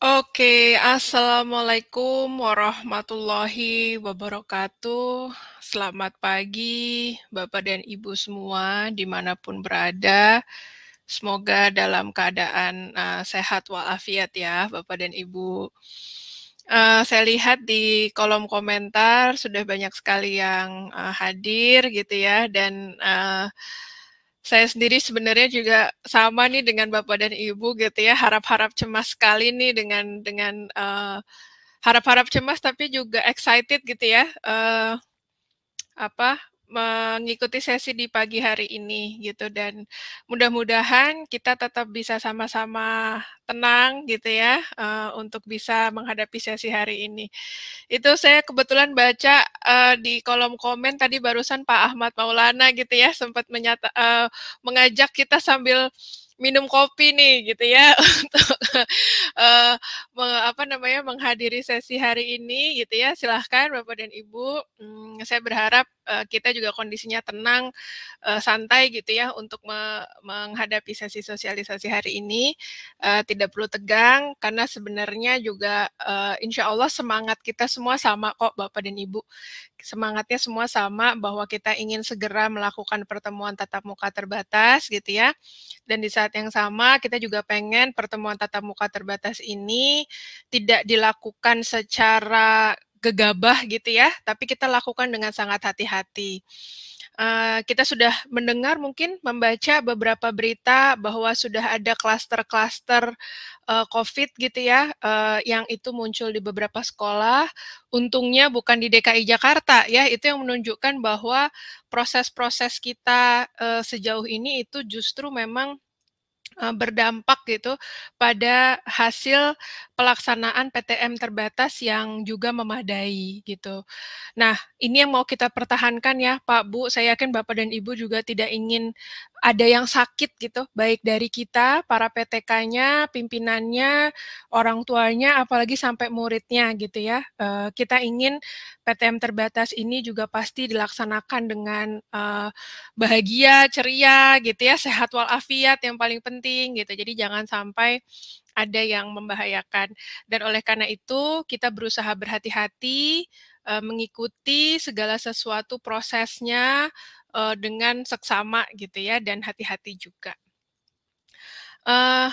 Oke, assalamualaikum warahmatullahi wabarakatuh. Selamat pagi, Bapak dan Ibu semua, dimanapun berada. Semoga dalam keadaan sehat walafiat ya, Bapak dan Ibu. Saya lihat di kolom komentar sudah banyak sekali yang hadir gitu ya, dan saya sendiri sebenarnya juga sama nih dengan Bapak dan Ibu gitu ya, harap-harap cemas sekali nih dengan harap-harap cemas tapi juga excited gitu ya, apa, mengikuti sesi di pagi hari ini gitu, dan mudah-mudahan kita tetap bisa sama-sama tenang gitu ya, untuk bisa menghadapi sesi hari ini. Itu saya kebetulan baca, di kolom komen tadi barusan Pak Ahmad Maulana gitu ya, sempat mengajak kita sambil minum kopi nih gitu ya untuk, eee, menghadiri sesi hari ini gitu ya. Silahkan Bapak dan Ibu, saya berharap, kita juga kondisinya tenang, santai gitu ya untuk menghadapi sesi sosialisasi hari ini, tidak perlu tegang karena sebenarnya juga, insya Allah semangat kita semua sama kok Bapak dan Ibu. Semangatnya semua sama bahwa kita ingin segera melakukan pertemuan tatap muka terbatas gitu ya. Dan di saat yang sama kita juga pengen pertemuan tatap muka terbatas ini tidak dilakukan secara gegabah gitu ya, tapi kita lakukan dengan sangat hati-hati. Kita sudah mendengar mungkin membaca beberapa berita bahwa sudah ada klaster-klaster COVID gitu ya, yang itu muncul di beberapa sekolah. Untungnya bukan di DKI Jakarta ya, itu yang menunjukkan bahwa proses-proses kita sejauh ini itu justru memang berdampak gitu pada hasil pelaksanaan PTM terbatas yang juga memadai gitu. Nah, ini yang mau kita pertahankan ya Pak, Bu, saya yakin Bapak dan Ibu juga tidak ingin ada yang sakit gitu, baik dari kita, para PTK-nya, pimpinannya, orang tuanya, apalagi sampai muridnya gitu ya. Kita ingin PTM terbatas ini juga pasti dilaksanakan dengan bahagia, ceria gitu ya, sehat walafiat yang paling penting gitu. Jadi jangan sampai ada yang membahayakan. Dan oleh karena itu kita berusaha berhati-hati, mengikuti segala sesuatu prosesnya, dengan seksama gitu ya dan hati-hati juga. Eee,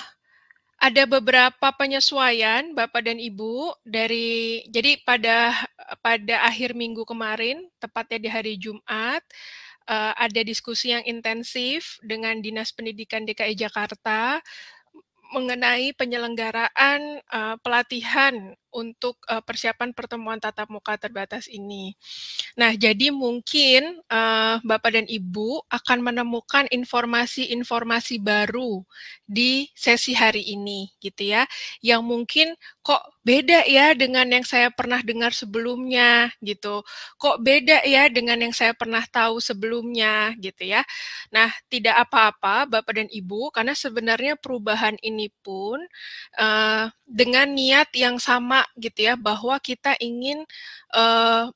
ada beberapa penyesuaian Bapak dan Ibu jadi pada akhir minggu kemarin, tepatnya di hari Jumat, ada diskusi yang intensif dengan Dinas Pendidikan DKI Jakarta mengenai penyelenggaraan, pelatihan untuk, persiapan pertemuan tatap muka terbatas ini. Nah, jadi mungkin, Bapak dan Ibu akan menemukan informasi-informasi baru di sesi hari ini, gitu ya, yang mungkin, "Kok beda ya dengan yang saya pernah dengar sebelumnya?" Gitu. "Kok beda ya dengan yang saya pernah tahu sebelumnya?" Gitu ya. Nah, tidak apa-apa Bapak dan Ibu, karena sebenarnya perubahan ini pun, dengan niat yang sama gitu ya, bahwa kita ingin, eee,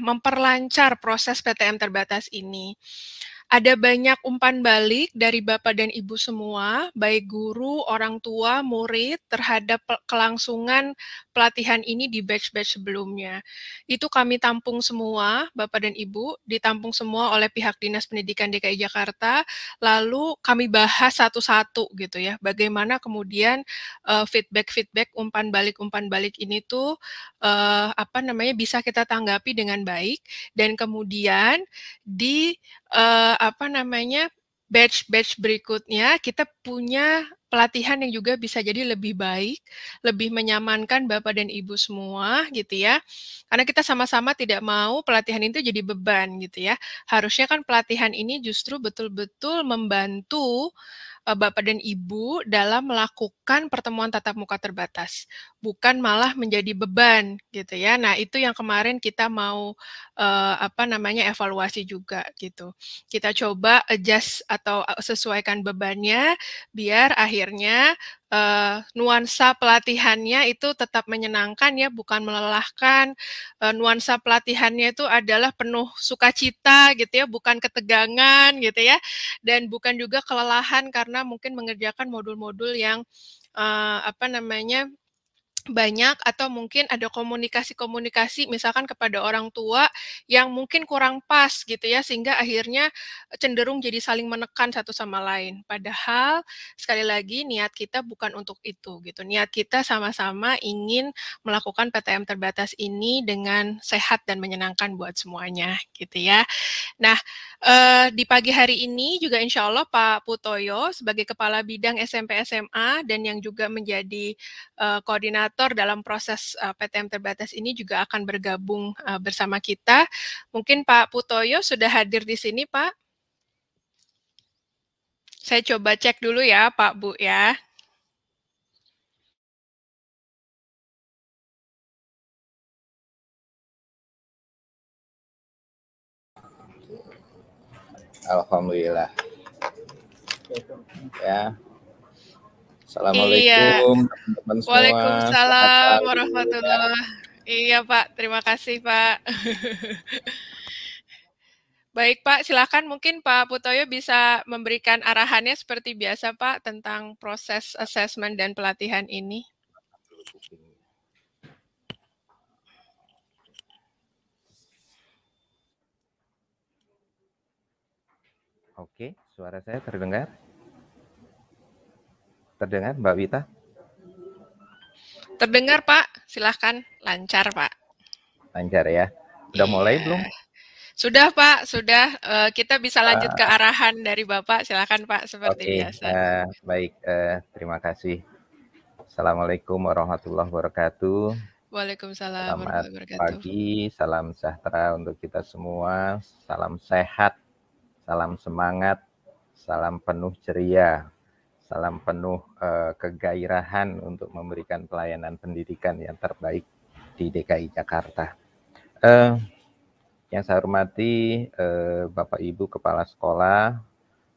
memperlancar proses PTM terbatas ini. Ada banyak umpan balik dari Bapak dan Ibu semua, baik guru, orang tua, murid, terhadap kelangsungan pelatihan ini di batch-batch sebelumnya. Itu kami tampung semua, Bapak dan Ibu, ditampung semua oleh pihak Dinas Pendidikan DKI Jakarta, lalu kami bahas satu-satu gitu ya, bagaimana kemudian feedback-feedback, umpan balik ini tuh bisa kita tanggapi dengan baik, dan kemudian di batch-batch berikutnya kita punya pelatihan yang juga bisa jadi lebih baik, lebih menyamankan Bapak dan Ibu semua gitu ya. Karena kita sama-sama tidak mau pelatihan itu jadi beban gitu ya. Harusnya kan pelatihan ini justru betul-betul membantu Bapak dan Ibu dalam melakukan pertemuan tatap muka terbatas, bukan malah menjadi beban gitu ya. Nah, itu yang kemarin kita mau evaluasi juga gitu. Kita coba adjust atau sesuaikan bebannya biar akhirnya nuansa pelatihannya itu tetap menyenangkan ya, bukan melelahkan. Nuansa pelatihannya itu adalah penuh sukacita gitu ya, bukan ketegangan gitu ya, dan bukan juga kelelahan karena mungkin mengerjakan modul-modul yang, eee, apa namanya banyak atau mungkin ada komunikasi-komunikasi misalkan kepada orang tua yang mungkin kurang pas gitu ya, sehingga akhirnya cenderung jadi saling menekan satu sama lain. Padahal sekali lagi niat kita bukan untuk itu gitu. Niat kita sama-sama ingin melakukan PTM terbatas ini dengan sehat dan menyenangkan buat semuanya gitu ya. Nah, di pagi hari ini juga insya Allah Pak Putoyo sebagai Kepala Bidang SMP SMA dan yang juga menjadi koordinator dalam proses PTM terbatas ini juga akan bergabung bersama kita. Mungkin Pak Putoyo sudah hadir di sini, Pak. Saya coba cek dulu ya, Pak Bu ya. Alhamdulillah. Ya. Iya. Assalamualaikum teman-teman semua. Waalaikumsalam warahmatullahi. Iya Pak, terima kasih Pak. Baik Pak, silakan mungkin Pak Putoyo bisa memberikan arahannya seperti biasa Pak tentang proses asesmen dan pelatihan ini. Oke, suara saya terdengar? Terdengar Mbak Wita? Terdengar Pak, silahkan lancar Pak. Lancar ya. Udah mulai belum? Sudah Pak, sudah. Kita bisa lanjut ke arahan dari Bapak. Silakan Pak, seperti biasa. Baik, terima kasih. Assalamualaikum warahmatullahi wabarakatuh. Waalaikumsalam warahmatullahi wabarakatuh. Selamat pagi, salam sejahtera untuk kita semua. Salam sehat, salam semangat, salam penuh ceria. Salam penuh kegairahan untuk memberikan pelayanan pendidikan yang terbaik di DKI Jakarta. Yang saya hormati Bapak Ibu Kepala Sekolah,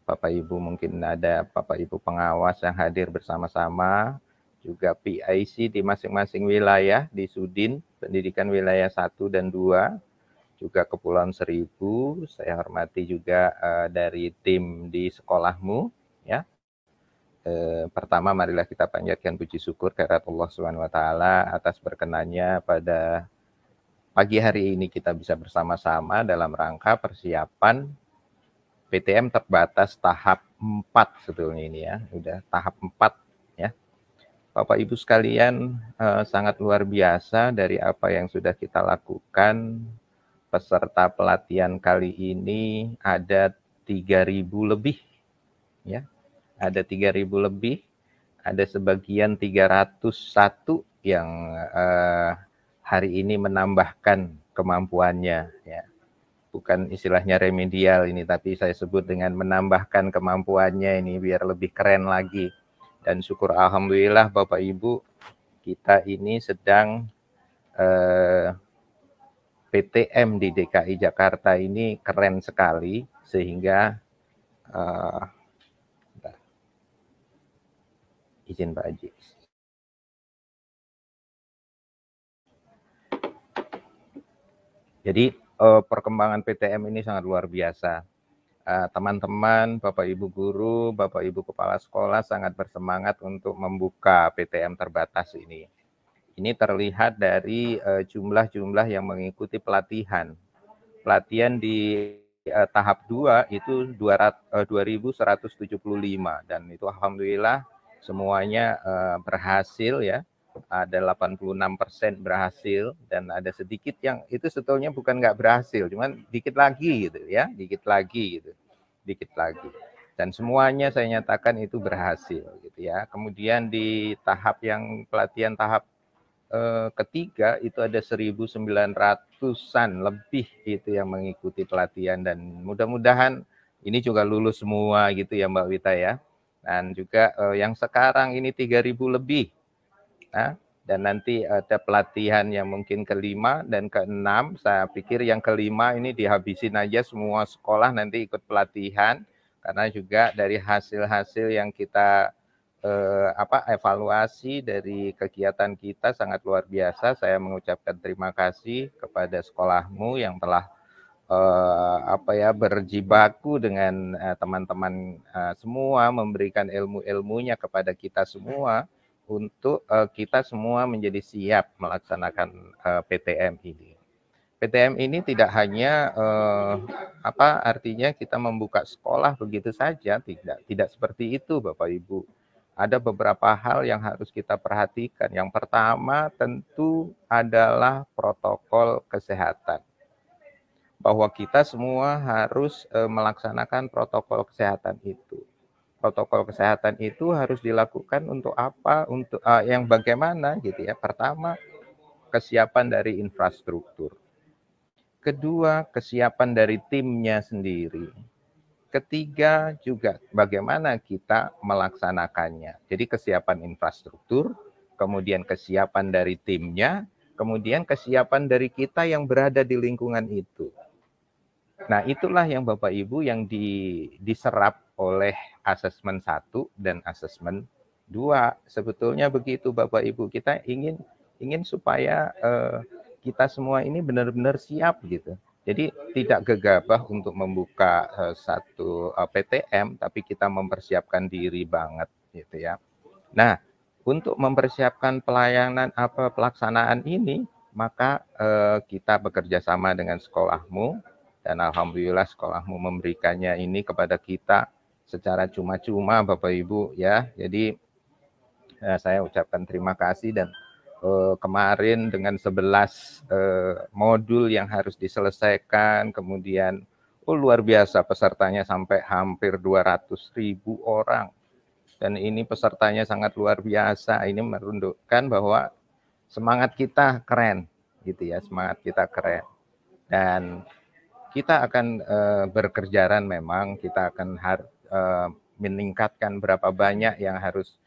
Bapak Ibu mungkin ada Bapak Ibu pengawas yang hadir bersama-sama, juga PIC di masing-masing wilayah di Sudin, Pendidikan Wilayah 1 dan 2, juga Kepulauan Seribu. Saya hormati juga dari tim di sekolahmu, ya. Pertama marilah kita panjatkan puji syukur kehadirat Allah SWT atas berkenannya pada pagi hari ini kita bisa bersama-sama dalam rangka persiapan PTM terbatas tahap 4 sebetulnya ini ya, udah tahap 4 ya. Bapak Ibu sekalian, sangat luar biasa dari apa yang sudah kita lakukan. Peserta pelatihan kali ini ada 3.000 lebih ya. Ada 3.000 lebih, ada sebagian 301 yang hari ini menambahkan kemampuannya ya. Bukan istilahnya remedial ini, tapi saya sebut dengan menambahkan kemampuannya ini biar lebih keren lagi. Dan syukur alhamdulillah Bapak Ibu, kita ini sedang PTM di DKI Jakarta ini keren sekali sehingga izin Pak Haji. Jadi perkembangan PTM ini sangat luar biasa. Teman-teman, Bapak Ibu guru, Bapak Ibu kepala sekolah sangat bersemangat untuk membuka PTM terbatas ini. Ini terlihat dari jumlah-jumlah yang mengikuti pelatihan. Pelatihan di tahap 2 itu 2.175 dan itu alhamdulillah semuanya berhasil ya. Ada 86% berhasil dan ada sedikit yang itu sebetulnya bukan nggak berhasil, cuman dikit lagi gitu ya, dikit lagi. Dan semuanya saya nyatakan itu berhasil gitu ya. Kemudian di tahap yang pelatihan tahap ketiga itu ada 1.900-an lebih itu yang mengikuti pelatihan dan mudah-mudahan ini juga lulus semua gitu ya Mbak Wita ya. Dan juga yang sekarang ini 3.000 lebih. Nah, dan nanti ada pelatihan yang mungkin ke-5 dan ke-6. Saya pikir yang ke-5 ini dihabisin aja semua sekolah nanti ikut pelatihan karena juga dari hasil-hasil yang kita evaluasi dari kegiatan kita sangat luar biasa. Saya mengucapkan terima kasih kepada sekolahmu yang telah berjibaku dengan teman-teman semua, memberikan ilmu-ilmunya kepada kita semua untuk kita semua menjadi siap melaksanakan PTM ini. PTM ini tidak hanya artinya kita membuka sekolah begitu saja, tidak seperti itu Bapak Ibu. Ada beberapa hal yang harus kita perhatikan. Yang pertama tentu adalah protokol kesehatan. Bahwa kita semua harus melaksanakan protokol kesehatan itu. Protokol kesehatan itu harus dilakukan untuk apa? Untuk yang bagaimana gitu ya. Pertama, kesiapan dari infrastruktur. Kedua, kesiapan dari timnya sendiri. Ketiga, juga bagaimana kita melaksanakannya. Jadi kesiapan infrastruktur, kemudian kesiapan dari timnya, kemudian kesiapan dari kita yang berada di lingkungan itu. Nah, itulah yang Bapak Ibu yang diserap oleh asesmen 1 dan asesmen 2. Sebetulnya begitu Bapak Ibu, kita ingin supaya kita semua ini benar-benar siap gitu. Jadi tidak gegabah untuk membuka satu PTM, tapi kita mempersiapkan diri banget gitu ya. Nah, untuk mempersiapkan pelaksanaan ini, maka kita bekerja sama dengan sekolahmu, dan alhamdulillah sekolahmu memberikannya ini kepada kita secara cuma-cuma Bapak Ibu ya. Jadi saya ucapkan terima kasih, dan kemarin dengan 11 modul yang harus diselesaikan, kemudian luar biasa pesertanya sampai hampir 200.000 orang. Dan ini pesertanya sangat luar biasa. Ini menunjukkan bahwa semangat kita keren gitu ya, semangat kita keren. Dan kita akan berkejaran, memang kita akan meningkatkan berapa banyak yang harus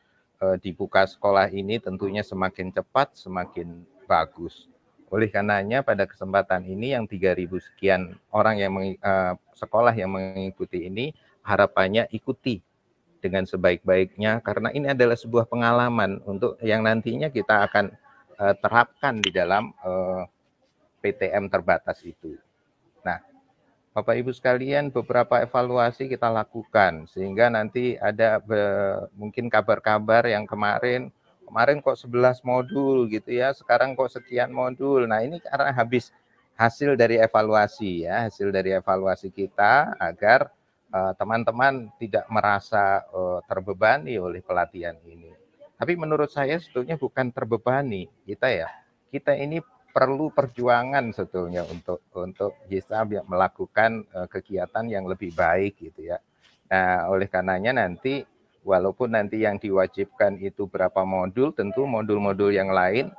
dibuka sekolah ini, tentunya semakin cepat semakin bagus. Oleh karenanya pada kesempatan ini yang 3.000 sekian orang yang sekolah yang mengikuti ini, harapannya ikuti dengan sebaik-baiknya, karena ini adalah sebuah pengalaman untuk yang nantinya kita akan terapkan di dalam PTM terbatas itu. Nah, Bapak Ibu sekalian, beberapa evaluasi kita lakukan sehingga nanti ada mungkin kabar-kabar yang kemarin kok 11 modul gitu ya, sekarang kok sekian modul. Nah, ini karena habis hasil dari evaluasi ya, hasil dari evaluasi kita agar teman-teman tidak merasa terbebani oleh pelatihan ini. Tapi menurut saya sebetulnya bukan terbebani kita ya. Kita ini perlu perjuangan sebetulnya untuk bisa melakukan kegiatan yang lebih baik gitu ya. Nah, oleh karenanya nanti walaupun nanti yang diwajibkan itu berapa modul, tentu modul-modul yang lain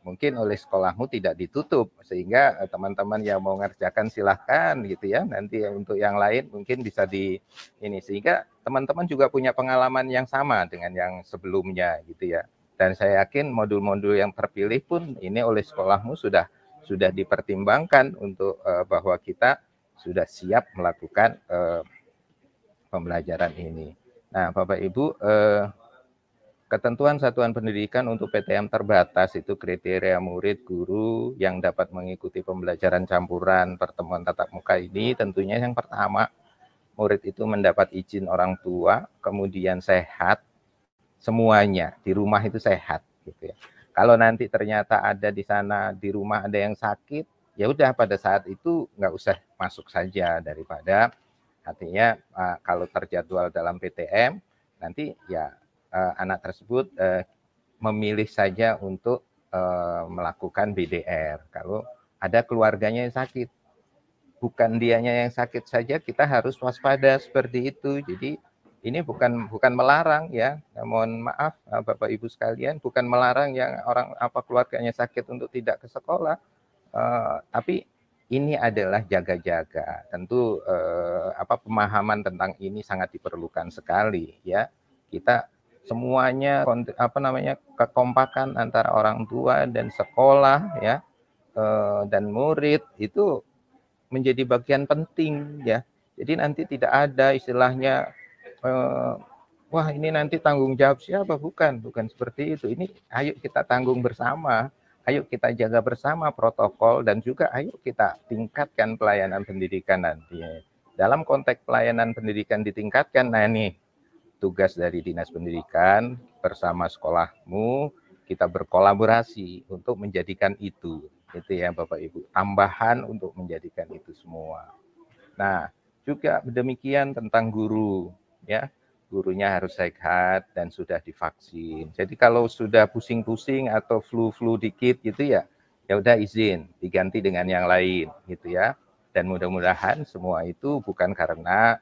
mungkin oleh sekolahmu tidak ditutup, sehingga teman-teman yang mau ngerjakan silahkan gitu ya. Nanti untuk yang lain mungkin bisa ini, sehingga teman-teman juga punya pengalaman yang sama dengan yang sebelumnya gitu ya. Dan saya yakin modul-modul yang terpilih pun ini oleh sekolahmu sudah dipertimbangkan untuk bahwa kita sudah siap melakukan pembelajaran ini. Nah, Bapak Ibu, ketentuan satuan pendidikan untuk PTM terbatas itu kriteria murid guru yang dapat mengikuti pembelajaran campuran pertemuan tatap muka ini, tentunya yang pertama, murid itu mendapat izin orang tua, kemudian sehat, semuanya di rumah itu sehat gitu ya. Kalau nanti ternyata ada di sana di rumah ada yang sakit, ya udah pada saat itu nggak usah masuk saja, daripada artinya kalau terjadwal dalam PTM nanti ya anak tersebut memilih saja untuk melakukan BDR. Kalau ada keluarganya yang sakit, bukan dianya yang sakit saja, kita harus waspada seperti itu. Jadi ini bukan melarang ya, mohon maaf Bapak Ibu sekalian, bukan melarang yang orang keluarganya sakit untuk tidak ke sekolah, tapi ini adalah jaga-jaga. Tentu pemahaman tentang ini sangat diperlukan sekali ya. Kita semuanya kekompakan antara orang tua dan sekolah ya, dan murid itu menjadi bagian penting ya. Jadi nanti tidak ada istilahnya wah ini nanti tanggung jawab siapa, bukan seperti itu. Ini ayo kita tanggung bersama, ayo kita jaga bersama protokol, dan juga ayo kita tingkatkan pelayanan pendidikan nanti. Dalam konteks pelayanan pendidikan ditingkatkan, nah ini tugas dari Dinas Pendidikan bersama sekolahmu, kita berkolaborasi untuk menjadikan itu ya Bapak Ibu, tambahan untuk menjadikan itu semua. Nah, juga demikian tentang guru, ya. Gurunya harus sehat dan sudah divaksin. Jadi kalau sudah pusing-pusing atau flu-flu dikit gitu ya, ya udah izin diganti dengan yang lain gitu ya. Dan mudah-mudahan semua itu bukan karena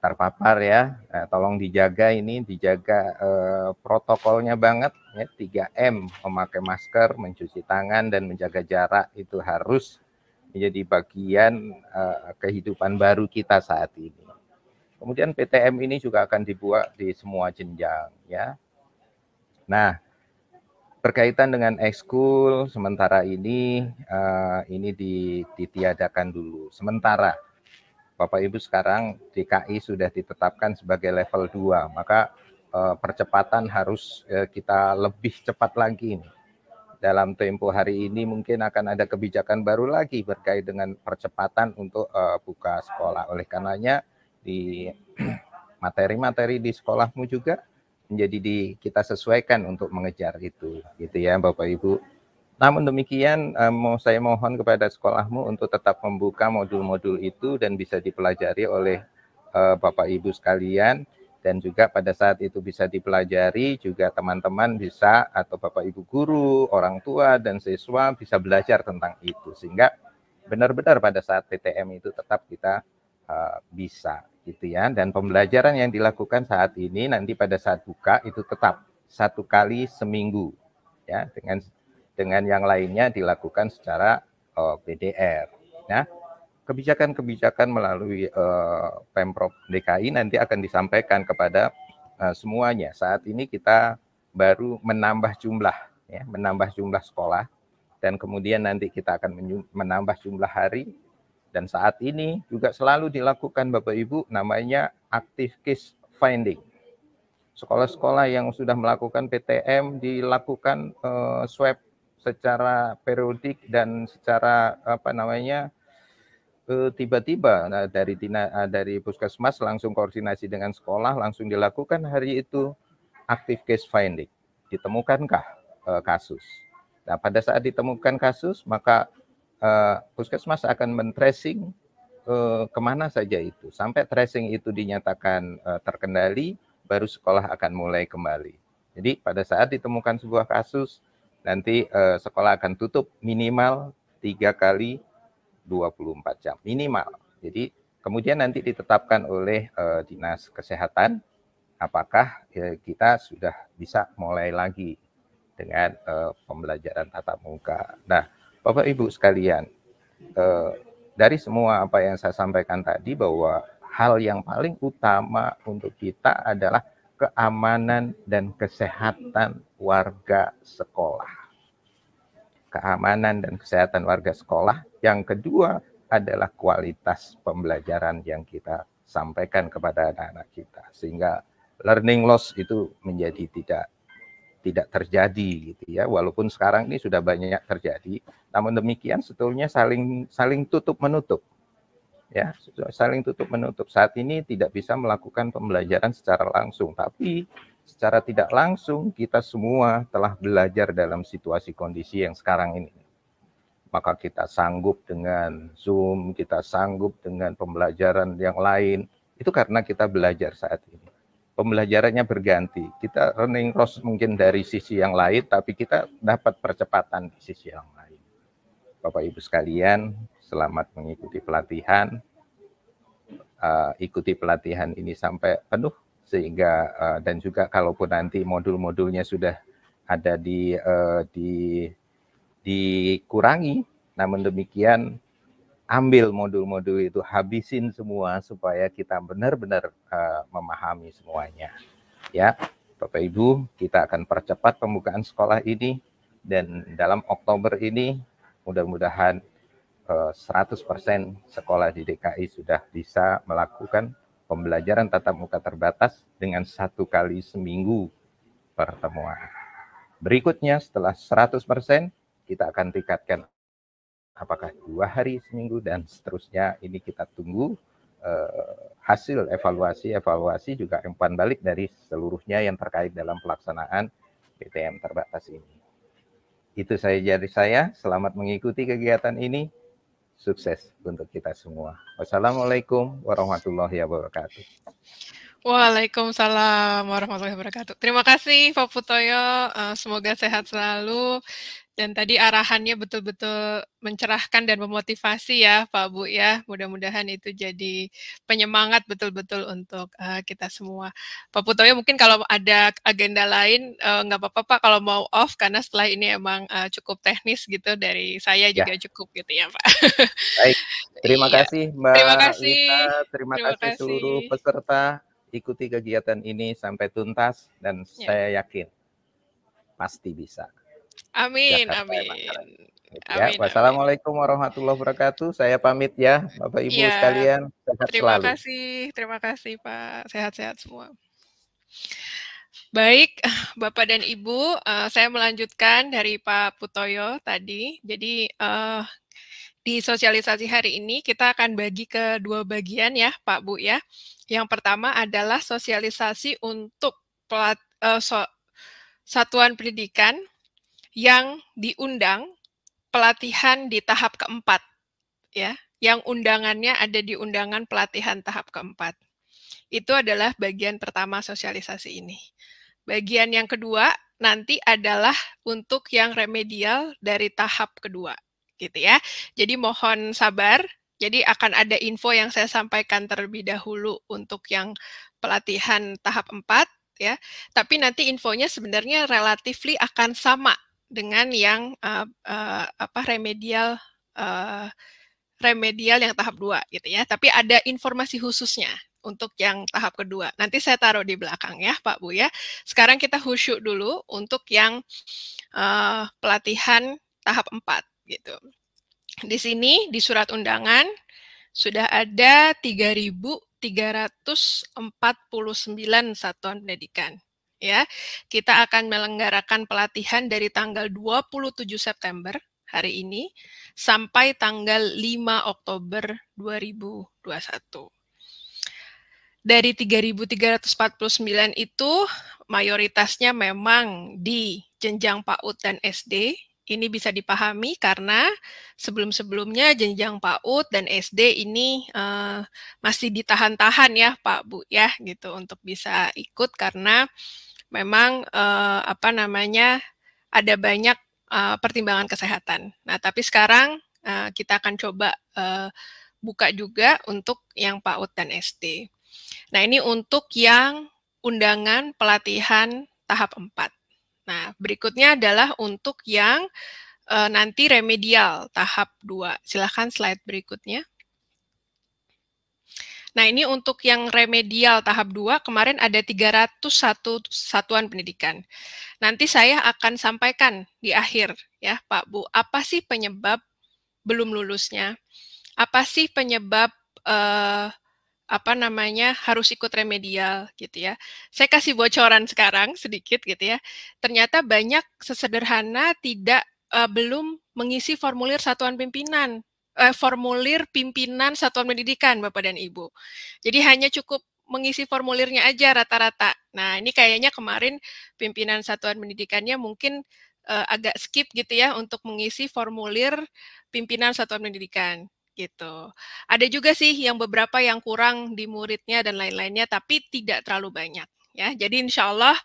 terpapar ya. Nah, tolong dijaga ini, dijaga protokolnya banget ya, 3M, memakai masker, mencuci tangan dan menjaga jarak itu harus menjadi bagian kehidupan baru kita saat ini. Kemudian PTM ini juga akan dibuat di semua jenjang ya. Nah, berkaitan dengan ekskul sementara ini ditiadakan dulu. Sementara Bapak Ibu sekarang DKI sudah ditetapkan sebagai level 2, maka percepatan harus kita lebih cepat lagi nih. Dalam tempo hari ini mungkin akan ada kebijakan baru lagi berkait dengan percepatan untuk buka sekolah. Oleh karenanya di materi-materi di sekolahmu juga menjadi kita sesuaikan untuk mengejar itu, gitu ya Bapak Ibu. Namun demikian, saya mohon kepada sekolahmu untuk tetap membuka modul-modul itu dan bisa dipelajari oleh Bapak Ibu sekalian, dan juga pada saat itu bisa dipelajari juga teman-teman bisa, atau Bapak Ibu guru, orang tua, dan siswa bisa belajar tentang itu, sehingga benar-benar pada saat PTM itu tetap kita bisa gitu ya. Dan pembelajaran yang dilakukan saat ini nanti pada saat buka itu tetap 1 kali seminggu ya, dengan yang lainnya dilakukan secara PDR. Nah, kebijakan-kebijakan melalui Pemprov DKI nanti akan disampaikan kepada semuanya. Saat ini kita baru menambah jumlah sekolah, dan kemudian nanti kita akan menambah jumlah hari. Dan saat ini juga selalu dilakukan Bapak Ibu namanya active case finding. Sekolah-sekolah yang sudah melakukan PTM dilakukan swab secara periodik dan secara tiba-tiba dari puskesmas langsung koordinasi dengan sekolah, langsung dilakukan hari itu active case finding. Ditemukankah kasus? Nah, pada saat ditemukan kasus, maka puskesmas akan men-tracing kemana saja itu. Sampai tracing itu dinyatakan terkendali, baru sekolah akan mulai kembali. Jadi pada saat ditemukan sebuah kasus, nanti sekolah akan tutup minimal 3 kali 24 jam minimal. Jadi kemudian nanti ditetapkan oleh Dinas Kesehatan apakah kita sudah bisa mulai lagi dengan pembelajaran tatap muka. Nah, Bapak Ibu sekalian, dari semua apa yang saya sampaikan tadi, bahwa hal yang paling utama untuk kita adalah keamanan dan kesehatan warga sekolah. Keamanan dan kesehatan warga sekolah. Yang kedua adalah kualitas pembelajaran yang kita sampaikan kepada anak-anak kita, sehingga learning loss itu menjadi tidak terjadi gitu ya. Walaupun sekarang ini sudah banyak terjadi, namun demikian sebetulnya saling tutup menutup ya, saling tutup menutup. Saat ini tidak bisa melakukan pembelajaran secara langsung, tapi secara tidak langsung kita semua telah belajar dalam situasi kondisi yang sekarang ini. Maka kita sanggup dengan Zoom, kita sanggup dengan pembelajaran yang lain, itu karena kita belajar saat ini. Pembelajarannya berganti. Kita learning loss mungkin dari sisi yang lain, tapi kita dapat percepatan di sisi yang lain. Bapak Ibu sekalian, selamat mengikuti pelatihan. Ikuti pelatihan ini sampai penuh, sehingga dan juga kalaupun nanti modul-modulnya sudah ada dikurangi, namun demikian ambil modul-modul itu, habisin semua supaya kita benar-benar memahami semuanya. Ya, Bapak Ibu, kita akan percepat pembukaan sekolah ini, dan dalam Oktober ini mudah-mudahan 100% sekolah di DKI sudah bisa melakukan pembelajaran tatap muka terbatas dengan 1 kali seminggu pertemuan. Berikutnya setelah 100%, kita akan tingkatkan apakah 2 hari seminggu dan seterusnya. Ini kita tunggu hasil evaluasi juga umpan balik dari seluruhnya yang terkait dalam pelaksanaan PTM terbatas ini. Itu saja dari saya. Selamat mengikuti kegiatan ini. Sukses untuk kita semua. Wassalamualaikum warahmatullahi wabarakatuh. Waalaikumsalam warahmatullahi wabarakatuh. Terima kasih Pak Putoyo, semoga sehat selalu. Dan tadi arahannya betul-betul mencerahkan dan memotivasi ya Pak Bu ya. Mudah-mudahan itu jadi penyemangat betul-betul untuk kita semua. Pak Putoyo mungkin kalau ada agenda lain nggak apa-apa Pak kalau mau off karena setelah ini emang cukup teknis gitu dari saya juga cukup gitu ya Pak. Baik, terima kasih Mbak Terima kasih. Lita, terima kasih seluruh peserta. Ikuti kegiatan ini sampai tuntas dan saya yakin pasti bisa. Amin, Jakarta amin. Ya, wassalamualaikum warahmatullahi wabarakatuh. Saya pamit ya, Bapak Ibu sekalian. Sehat selalu. Terima kasih Pak. Sehat-sehat semua. Baik, Bapak dan Ibu, saya melanjutkan dari Pak Putoyo tadi. Jadi di sosialisasi hari ini kita akan bagi ke dua bagian ya, Pak Bu ya. Yang pertama adalah sosialisasi untuk satuan pendidikan yang diundang pelatihan di tahap keempat, ya, yang undangannya ada di undangan pelatihan tahap keempat. Itu adalah bagian pertama sosialisasi ini. Bagian yang kedua nanti adalah untuk yang remedial dari tahap kedua, gitu ya. Jadi mohon sabar. Jadi akan ada info yang saya sampaikan terlebih dahulu untuk yang pelatihan tahap 4, ya. Tapi nanti infonya sebenarnya relatifly akan sama dengan yang remedial yang tahap 2 gitu ya. Tapi ada informasi khususnya untuk yang tahap kedua. Nanti saya taruh di belakang ya Pak Bu ya. Sekarang kita khusyuk dulu untuk yang pelatihan tahap 4 gitu. Di sini di surat undangan sudah ada 3.349 satuan pendidikan. Ya, kita akan melenggarakan pelatihan dari tanggal 27 September hari ini sampai tanggal 5 Oktober 2021. Dari 3.349 itu mayoritasnya memang di jenjang PAUD dan SD. Ini bisa dipahami karena sebelum-sebelumnya jenjang PAUD dan SD ini masih ditahan-tahan ya Pak Bu ya gitu untuk bisa ikut karena memang ada banyak pertimbangan kesehatan. Nah, tapi sekarang kita akan coba buka juga untuk yang PAUD dan SD. Nah, ini untuk yang undangan pelatihan tahap 4. Nah, berikutnya adalah untuk yang nanti remedial tahap 2. Silahkan slide berikutnya. Nah, ini untuk yang remedial tahap 2, kemarin ada 301 satuan pendidikan. Nanti saya akan sampaikan di akhir, ya Pak Bu, apa sih penyebab belum lulusnya? Apa sih penyebab harus ikut remedial gitu ya. Saya kasih bocoran sekarang sedikit gitu ya. Ternyata banyak sesederhana belum mengisi formulir satuan pimpinan, formulir pimpinan satuan pendidikan Bapak dan Ibu. Jadi hanya cukup mengisi formulirnya aja rata-rata. Nah, ini kayaknya kemarin pimpinan satuan pendidikannya mungkin agak skip gitu ya untuk mengisi formulir pimpinan satuan pendidikan gitu. Ada juga sih yang beberapa yang kurang di muridnya dan lain-lainnya, tapi tidak terlalu banyak ya. Jadi insya Allah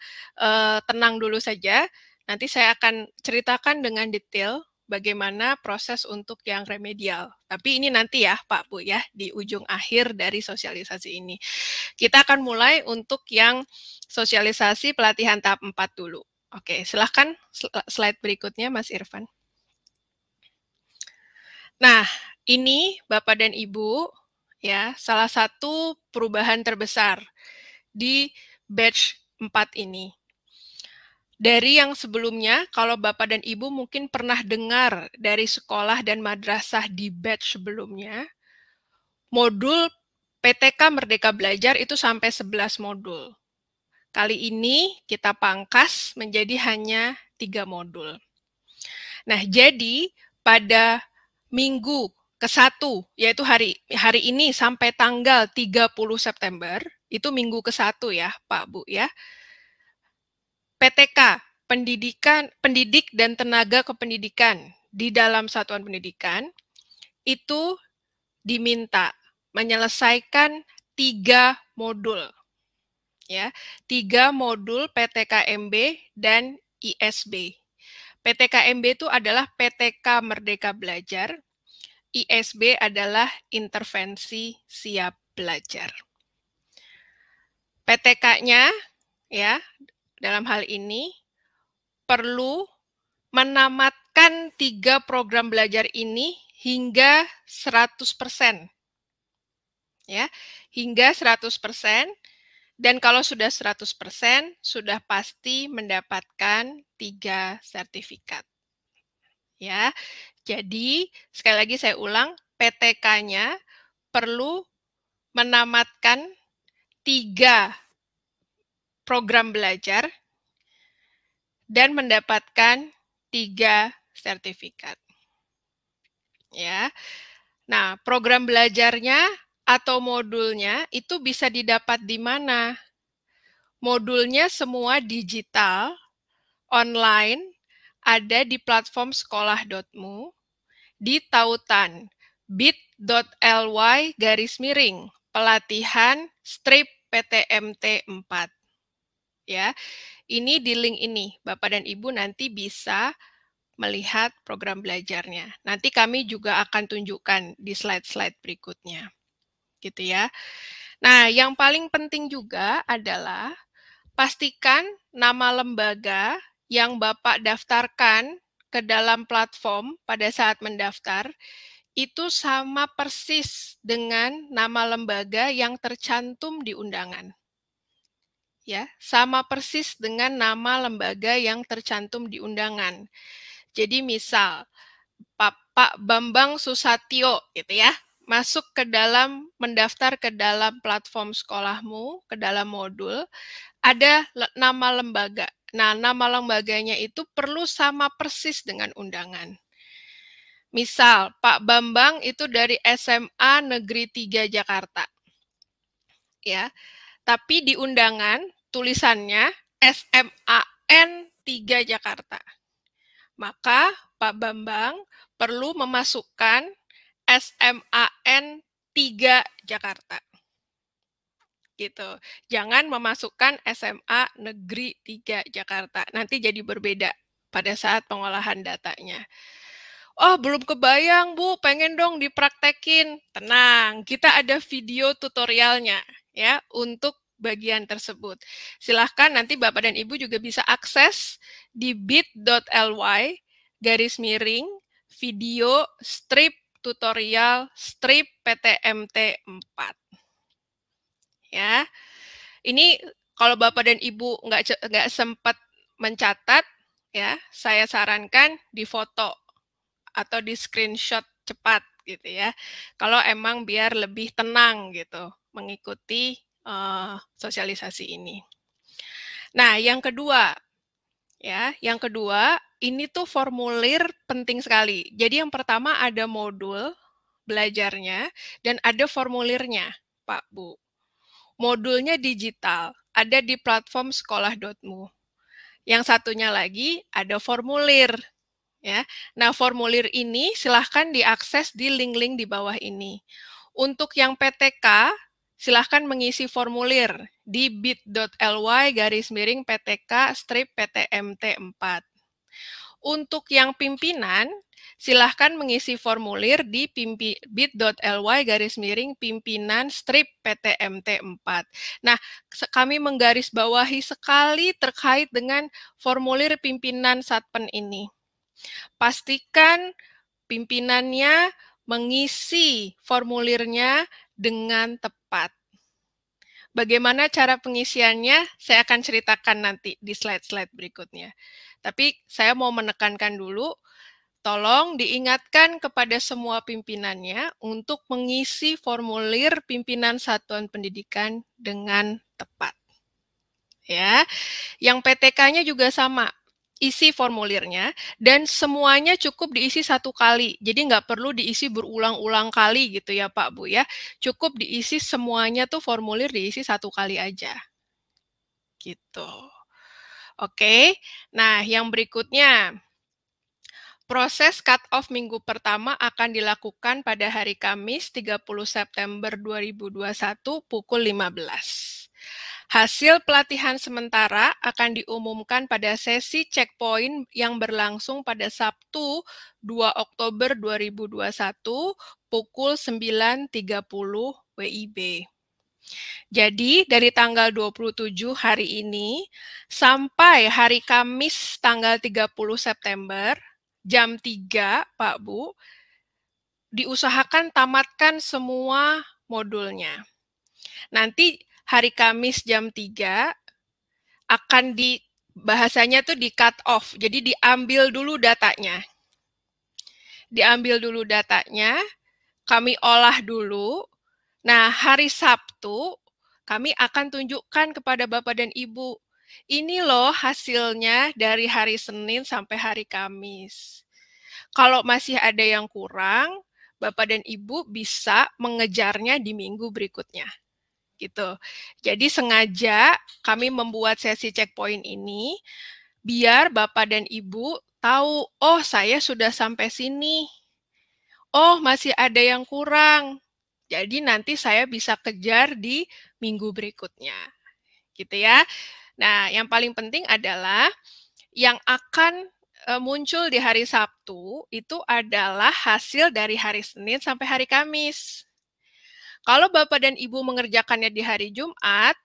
tenang dulu saja. Nanti saya akan ceritakan dengan detail bagaimana proses untuk yang remedial. Tapi ini nanti ya Pak Bu ya, di ujung akhir dari sosialisasi ini. Kita akan mulai untuk yang sosialisasi pelatihan tahap 4 dulu. Oke, silahkan slide berikutnya Mas Irfan. Nah, ini Bapak dan Ibu ya, salah satu perubahan terbesar di batch 4 ini. Dari yang sebelumnya, kalau Bapak dan Ibu mungkin pernah dengar dari sekolah dan madrasah di batch sebelumnya, modul PTK Merdeka Belajar itu sampai 11 modul. Kali ini kita pangkas menjadi hanya 3 modul. Nah, jadi pada minggu ke-1, yaitu hari ini sampai tanggal 30 September, itu minggu ke-1 ya, Pak Bu ya. PTK, pendidik dan tenaga kependidikan di dalam satuan pendidikan, itu diminta menyelesaikan 3 modul. Ya, 3 modul PTKMB dan ISB. PTKMB itu adalah PTK Merdeka Belajar, ISB adalah intervensi siap belajar. PTK-nya ya, dalam hal ini perlu menamatkan 3 program belajar ini hingga 100%. Ya, hingga 100%. Dan kalau sudah 100%, sudah pasti mendapatkan 3 sertifikat. Ya, jadi sekali lagi saya ulang, PTK-nya perlu menamatkan 3 program belajar dan mendapatkan 3 sertifikat. Ya. Nah, program belajarnya atau modulnya itu bisa didapat di mana? Modulnya semua digital, online, ada di platform sekolah.mu, di tautan bit.ly/pelatihan strip PTMT 4. Ya, ini di link ini, Bapak dan Ibu nanti bisa melihat program belajarnya. Nanti kami juga akan tunjukkan di slide-slide berikutnya. Gitu ya. Nah, yang paling penting juga adalah pastikan nama lembaga yang Bapak daftarkan ke dalam platform pada saat mendaftar itu sama persis dengan nama lembaga yang tercantum di undangan. Ya, sama persis dengan nama lembaga yang tercantum di undangan. Jadi misal Pak Bambang Susatyo gitu ya, masuk ke dalam, mendaftar ke dalam platform sekolahmu, ke dalam modul, ada nama lembaga. Nah, nama lembaganya itu perlu sama persis dengan undangan. Misal, Pak Bambang itu dari SMA Negeri 3 Jakarta. Ya, tapi di undangan tulisannya SMAN 3 Jakarta. Maka Pak Bambang perlu memasukkan SMAN 3 Jakarta. Gitu. Jangan memasukkan SMA Negeri 3 Jakarta. Nanti jadi berbeda pada saat pengolahan datanya. Oh, belum kebayang, Bu. Pengen dong dipraktekin. Tenang, kita ada video tutorialnya ya untuk bagian tersebut. Silahkan nanti Bapak dan Ibu juga bisa akses di bit.ly/video strip tutorial strip PTMT 4. Ya, ini kalau Bapak dan Ibu nggak sempat mencatat, ya, saya sarankan di foto atau di screenshot cepat gitu ya. Kalau emang biar lebih tenang gitu mengikuti sosialisasi ini. Nah, yang kedua, ya, ini tuh formulir penting sekali. Jadi yang pertama ada modul belajarnya dan ada formulirnya, Pak Bu. Modulnya digital, ada di platform sekolah.mu. Yang satunya lagi ada formulir. Ya. Nah, formulir ini silahkan diakses di link-link di bawah ini. Untuk yang PTK, silahkan mengisi formulir di bit.ly/PTK strip PTMT 4. Untuk yang pimpinan, silahkan mengisi formulir di bit.ly/pimpinan strip PTMT 4. Nah, kami menggarisbawahi sekali terkait dengan formulir pimpinan Satpen ini. Pastikan pimpinannya mengisi formulirnya dengan tepat. Bagaimana cara pengisiannya, saya akan ceritakan nanti di slide-slide berikutnya. Tapi saya mau menekankan dulu, tolong diingatkan kepada semua pimpinannya untuk mengisi formulir pimpinan satuan pendidikan dengan tepat. Ya, yang PTK-nya juga sama. isi formulirnya, dan semuanya cukup diisi 1 kali. Jadi nggak perlu diisi berulang-ulang kali gitu ya Pak, Bu ya. Cukup diisi semuanya tuh formulir diisi 1 kali aja. Gitu. Oke, nah yang berikutnya. Proses cut-off minggu pertama akan dilakukan pada hari Kamis 30 September 2021 pukul 15. Hasil pelatihan sementara akan diumumkan pada sesi checkpoint yang berlangsung pada Sabtu 2 Oktober 2021 pukul 9.30 WIB. Jadi dari tanggal 27 hari ini sampai hari Kamis tanggal 30 September jam 3, Pak Bu, diusahakan tamatkan semua modulnya. Nanti hari Kamis jam 3 akan bahasanya tuh di cut off, jadi diambil dulu datanya. Diambil dulu datanya, kami olah dulu. Nah, hari Sabtu kami akan tunjukkan kepada Bapak dan Ibu. Ini loh hasilnya dari hari Senin sampai hari Kamis. Kalau masih ada yang kurang, Bapak dan Ibu bisa mengejarnya di minggu berikutnya. Gitu. Jadi sengaja kami membuat sesi checkpoint ini biar Bapak dan Ibu tahu, oh saya sudah sampai sini. Oh masih ada yang kurang. Jadi nanti saya bisa kejar di minggu berikutnya. Gitu ya. Nah, yang paling penting adalah yang akan muncul di hari Sabtu itu adalah hasil dari hari Senin sampai hari Kamis. Kalau Bapak dan Ibu mengerjakannya di hari Jumat,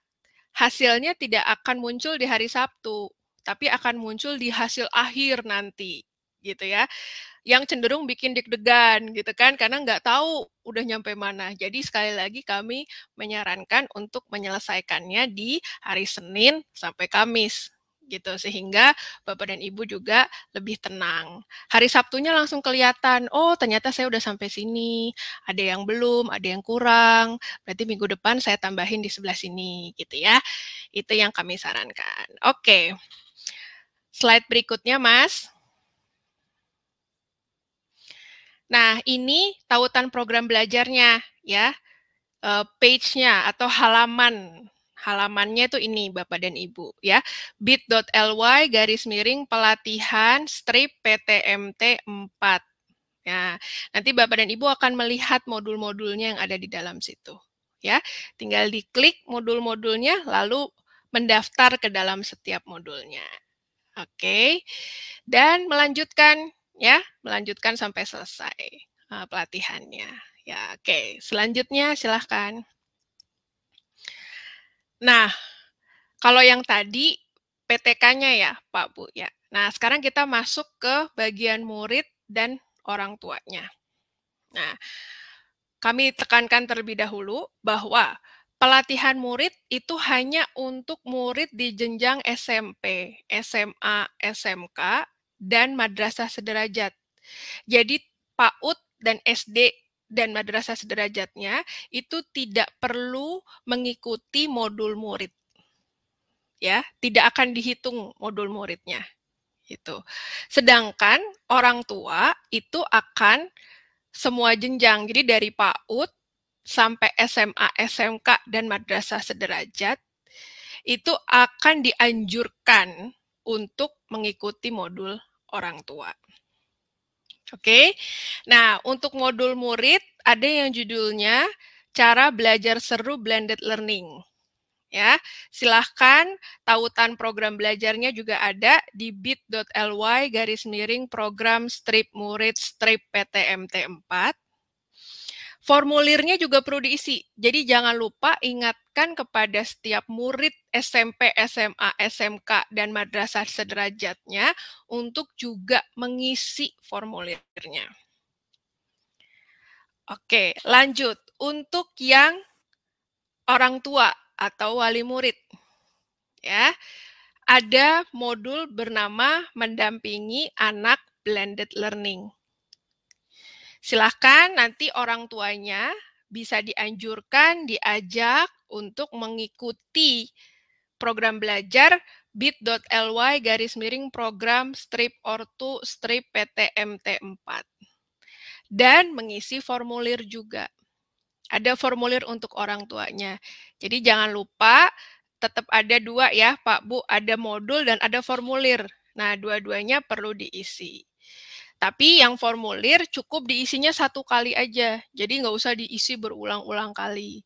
hasilnya tidak akan muncul di hari Sabtu, tapi akan muncul di hasil akhir nanti, gitu ya. Yang cenderung bikin deg-degan, gitu kan, karena nggak tahu udah nyampe mana. Jadi sekali lagi kami menyarankan untuk menyelesaikannya di hari Senin sampai Kamis, gitu, sehingga Bapak dan Ibu juga lebih tenang. Hari Sabtunya langsung kelihatan, oh ternyata saya udah sampai sini, ada yang belum, ada yang kurang, berarti minggu depan saya tambahin di sebelah sini, gitu ya. Itu yang kami sarankan. Oke, slide berikutnya, Mas. Nah, ini tautan program belajarnya, ya. Page-nya atau halamannya itu ini Bapak dan Ibu ya, bit.ly/pelatihan strip PTMT 4. Nah, nanti Bapak dan Ibu akan melihat modul-modulnya yang ada di dalam situ ya. Tinggal diklik modul-modulnya lalu mendaftar ke dalam setiap modulnya. Oke. Dan melanjutkan ya, melanjutkan sampai selesai pelatihannya. Ya, oke. Selanjutnya silahkan. Nah, kalau yang tadi PTK-nya ya, Pak Bu ya. Nah, sekarang kita masuk ke bagian murid dan orang tuanya. Nah, kami tekankan terlebih dahulu bahwa pelatihan murid itu hanya untuk murid di jenjang SMP, SMA, SMK, dan madrasah sederajat. Jadi PAUD dan SD dan madrasah sederajatnya itu tidak perlu mengikuti modul murid. Ya, tidak akan dihitung modul muridnya. Gitu. Sedangkan orang tua itu akan semua jenjang. Jadi dari PAUD sampai SMA, SMK dan madrasah sederajat itu akan dianjurkan untuk mengikuti modul orang tua. Oke, nah untuk modul murid ada yang judulnya Cara Belajar Seru Blended Learning. Ya, silahkan tautan program belajarnya juga ada di bit.ly/program strip murid strip PTMT 4. Formulirnya juga perlu diisi. Jadi jangan lupa ingatkan kepada setiap murid SMP, SMA, SMK, dan madrasah sederajatnya untuk juga mengisi formulirnya. Oke, lanjut. Untuk yang orang tua atau wali murid, ya, ada modul bernama mendampingi anak blended learning. Silahkan nanti orang tuanya bisa dianjurkan, diajak untuk mengikuti program belajar bit.ly/program/ortu/ptmt4 dan mengisi formulir juga. Ada formulir untuk orang tuanya. Jadi jangan lupa tetap ada 2 ya Pak Bu, ada modul dan ada formulir. Nah, dua-duanya perlu diisi. Tapi yang formulir cukup diisinya 1 kali aja, jadi nggak usah diisi berulang-ulang kali.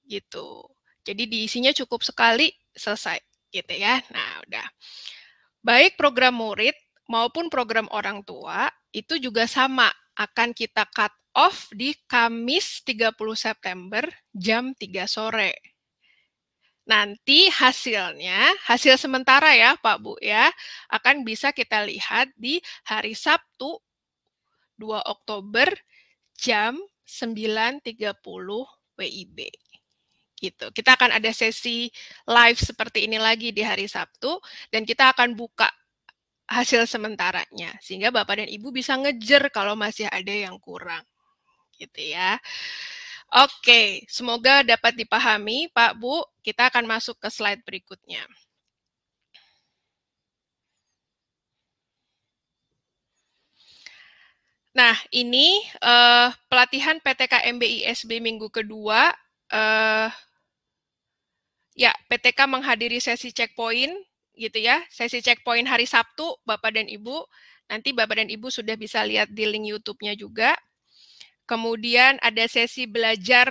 Gitu. Jadi diisinya cukup sekali, selesai. Gitu ya. Nah, udah. Baik program murid maupun program orang tua, itu juga sama, akan kita cut off di Kamis 30 September jam 3 sore. Nanti hasilnya, hasil sementara ya Pak Bu ya, akan bisa kita lihat di hari Sabtu 2 Oktober jam 9.30 WIB. Gitu. Kita akan ada sesi live seperti ini lagi di hari Sabtu dan kita akan buka hasil sementaranya sehingga Bapak dan Ibu bisa ngejar kalau masih ada yang kurang. Gitu ya. Oke, semoga dapat dipahami Pak Bu. Kita akan masuk ke slide berikutnya. Nah, ini pelatihan PTK MBISB minggu kedua. Ya, PTK menghadiri sesi checkpoint, gitu ya. Sesi checkpoint hari Sabtu, Bapak dan Ibu. Nanti Bapak dan Ibu sudah bisa lihat di link YouTube-nya juga. Kemudian ada sesi belajar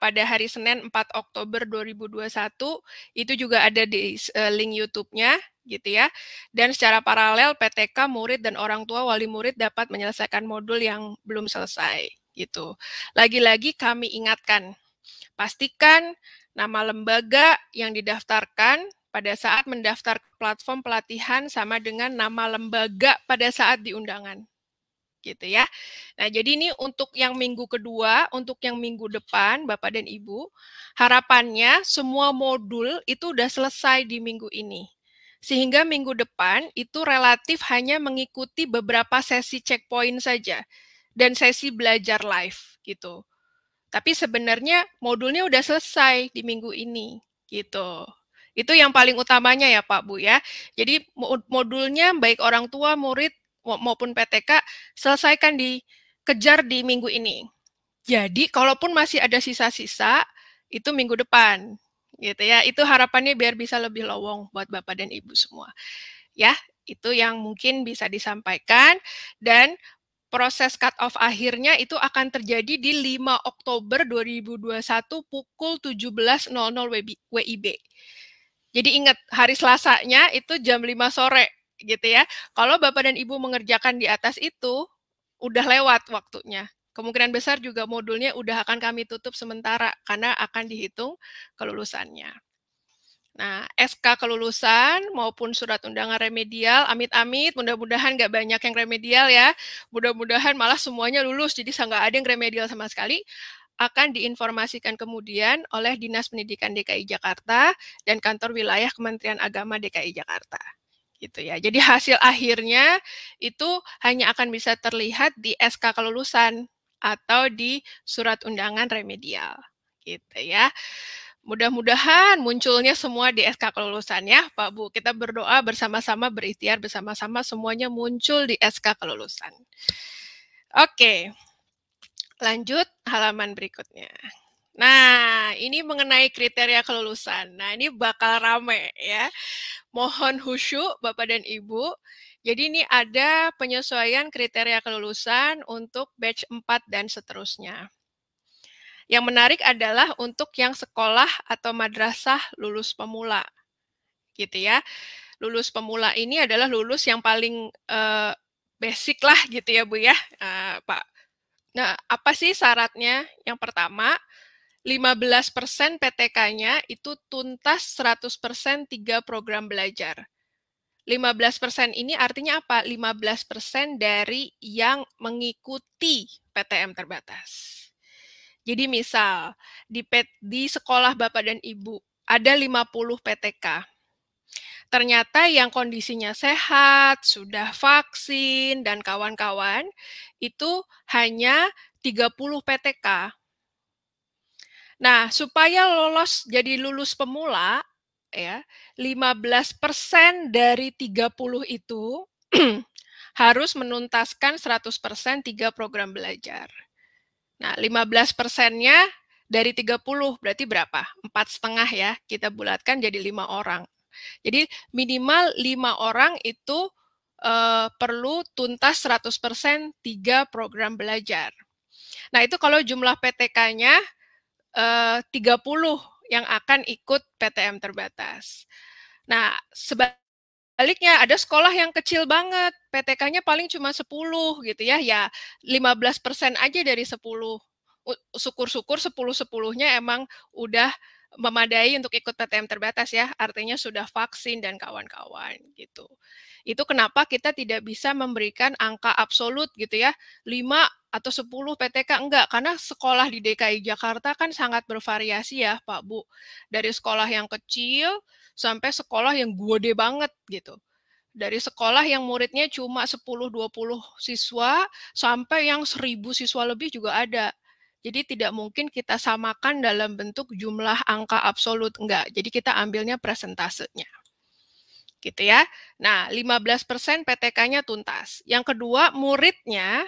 pada hari Senin 4 Oktober 2021, itu juga ada di link YouTube-nya, gitu ya. Dan secara paralel PTK murid dan orang tua wali murid dapat menyelesaikan modul yang belum selesai, gitu. Lagi-lagi kami ingatkan, pastikan nama lembaga yang didaftarkan pada saat mendaftar platform pelatihan sama dengan nama lembaga pada saat di undangan. Gitu ya. Nah, jadi ini untuk yang minggu kedua, untuk yang minggu depan, Bapak dan Ibu, harapannya semua modul itu udah selesai di minggu ini. Sehingga minggu depan itu relatif hanya mengikuti beberapa sesi checkpoint saja dan sesi belajar live gitu. Tapi sebenarnya modulnya udah selesai di minggu ini gitu. Itu yang paling utamanya ya Pak Bu ya. Jadi modulnya baik orang tua, murid maupun PTK selesaikan dikejar di minggu ini. Jadi kalaupun masih ada sisa-sisa itu minggu depan gitu ya. Itu harapannya biar bisa lebih lowong buat Bapak dan Ibu semua. Ya, itu yang mungkin bisa disampaikan dan proses cut off akhirnya itu akan terjadi di 5 Oktober 2021 pukul 17.00 WIB. Jadi ingat hari Selasanya itu jam 5 sore gitu ya. Kalau Bapak dan Ibu mengerjakan di atas itu, udah lewat waktunya. Kemungkinan besar juga modulnya udah akan kami tutup sementara karena akan dihitung kelulusannya. Nah, SK kelulusan maupun surat undangan remedial, amit-amit, mudah-mudahan nggak banyak yang remedial ya. Mudah-mudahan malah semuanya lulus, jadi nggak ada yang remedial sama sekali. Akan diinformasikan kemudian oleh Dinas Pendidikan DKI Jakarta dan Kantor Wilayah Kementerian Agama DKI Jakarta. Gitu ya. Jadi hasil akhirnya itu hanya akan bisa terlihat di SK kelulusan atau di surat undangan remedial. Gitu ya. Mudah-mudahan munculnya semua di SK kelulusan ya, Pak Bu. Kita berdoa bersama-sama, berikhtiar bersama-sama semuanya muncul di SK kelulusan. Oke. Lanjut halaman berikutnya. Nah, ini mengenai kriteria kelulusan. Nah, ini bakal rame ya. Mohon khusyuk Bapak dan Ibu. Jadi ini ada penyesuaian kriteria kelulusan untuk batch 4 dan seterusnya. Yang menarik adalah untuk yang sekolah atau madrasah lulus pemula. Gitu ya. Lulus pemula ini adalah lulus yang paling basic lah gitu ya Bu ya, Pak. Nah, apa sih syaratnya? Yang pertama, 15% PTK-nya itu tuntas 100% 3 program belajar. 15% ini artinya apa? 15% dari yang mengikuti PTM terbatas. Jadi misal, di sekolah Bapak dan Ibu ada 50 PTK. Ternyata yang kondisinya sehat, sudah vaksin, dan kawan-kawan, itu hanya 30 PTK. Nah, supaya lolos jadi lulus pemula, ya, 15% dari 30 itu harus menuntaskan 100% 3 program belajar. Nah, 15%-nya dari 30 berarti berapa? 4,5 ya, kita bulatkan jadi 5 orang. Jadi minimal 5 orang itu perlu tuntas 100% 3 program belajar. Nah, itu kalau jumlah PTK-nya 30 yang akan ikut PTM terbatas. Nah, sebaliknya ada sekolah yang kecil banget, PTK-nya paling cuma 10 gitu ya, ya 15% aja dari 10. Syukur-syukur 10-10-nya emang udah memadai untuk ikut PTM terbatas ya, artinya sudah vaksin dan kawan-kawan gitu. Itu kenapa kita tidak bisa memberikan angka absolut gitu ya, 5 atau 10 PTK, enggak, karena sekolah di DKI Jakarta kan sangat bervariasi ya Pak Bu, dari sekolah yang kecil sampai sekolah yang gede banget gitu. Dari sekolah yang muridnya cuma 10-20 siswa sampai yang 1.000 siswa lebih juga ada. Jadi tidak mungkin kita samakan dalam bentuk jumlah angka absolut, enggak. Jadi kita ambilnya persentasenya. Gitu ya. Nah, 15% PTK-nya tuntas. Yang kedua, muridnya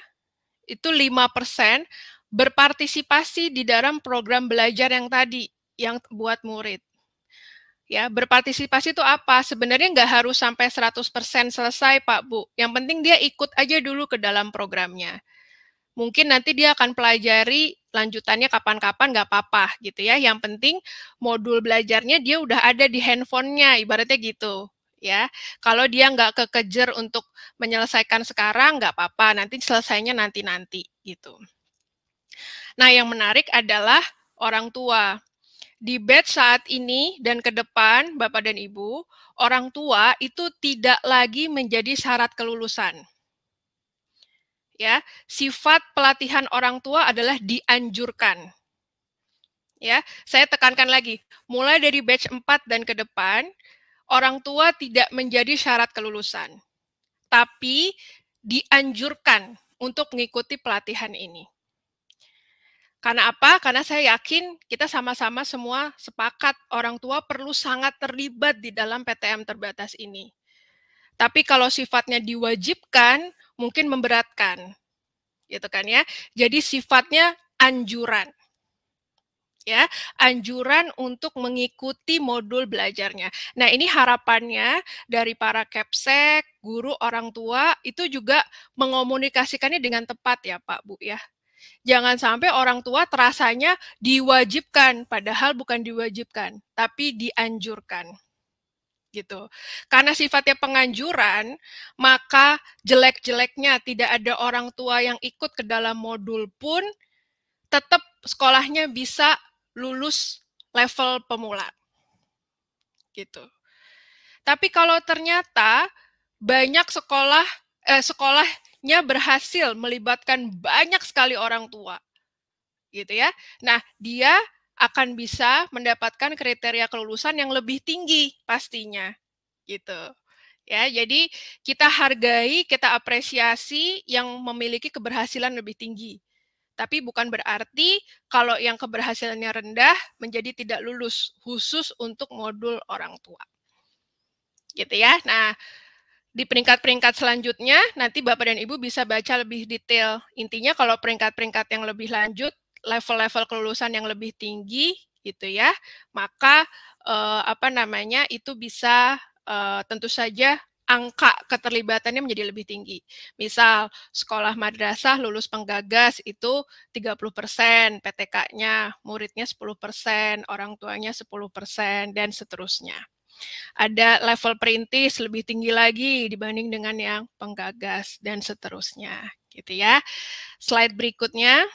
itu 5% berpartisipasi di dalam program belajar yang tadi, yang buat murid. Ya, berpartisipasi itu apa? Sebenarnya nggak harus sampai 100% selesai, Pak Bu. Yang penting dia ikut aja dulu ke dalam programnya. Mungkin nanti dia akan pelajari lanjutannya kapan-kapan nggak apa-apa gitu ya. Yang penting modul belajarnya dia udah ada di handphonenya, ibaratnya gitu. Ya, kalau dia nggak kekejar untuk menyelesaikan sekarang nggak apa-apa, nanti selesainya nanti-nanti gitu. Nah, yang menarik adalah orang tua. Di batch saat ini dan ke depan, Bapak dan Ibu, orang tua itu tidak lagi menjadi syarat kelulusan. Ya, sifat pelatihan orang tua adalah dianjurkan. Ya, saya tekankan lagi, mulai dari batch 4 dan ke depan, orang tua tidak menjadi syarat kelulusan, tapi dianjurkan untuk mengikuti pelatihan ini. Karena apa? Karena saya yakin kita sama-sama semua sepakat orang tua perlu sangat terlibat di dalam PTM terbatas ini. Tapi kalau sifatnya diwajibkan, mungkin memberatkan. Gitu kan ya. Jadi sifatnya anjuran. Ya, anjuran untuk mengikuti modul belajarnya. Nah, ini harapannya dari para Kepsek, guru, orang tua itu juga mengomunikasikannya dengan tepat ya, Pak Bu ya. Jangan sampai orang tua terasanya diwajibkan, padahal bukan diwajibkan, tapi dianjurkan. Gitu. Karena sifatnya penganjuran, maka jelek-jeleknya tidak ada orang tua yang ikut ke dalam modul pun, tetap sekolahnya bisa lulus level pemula. Gitu. Tapi kalau ternyata banyak sekolahnya berhasil melibatkan banyak sekali orang tua, gitu ya. Nah, dia akan bisa mendapatkan kriteria kelulusan yang lebih tinggi pastinya, gitu. Ya, jadi kita hargai, kita apresiasi yang memiliki keberhasilan lebih tinggi. Tapi bukan berarti kalau yang keberhasilannya rendah menjadi tidak lulus, khusus untuk modul orang tua. Gitu ya. Nah, di peringkat-peringkat selanjutnya, nanti Bapak dan Ibu bisa baca lebih detail. Intinya kalau peringkat-peringkat yang lebih lanjut, level-level kelulusan yang lebih tinggi, gitu ya, maka itu bisa tentu saja angka keterlibatannya menjadi lebih tinggi. Misal, sekolah madrasah lulus penggagas itu 30%, PTK-nya, muridnya 10%, orang tuanya 10%, dan seterusnya. Ada level perintis lebih tinggi lagi dibanding dengan yang penggagas, dan seterusnya. Gitu ya. Slide berikutnya.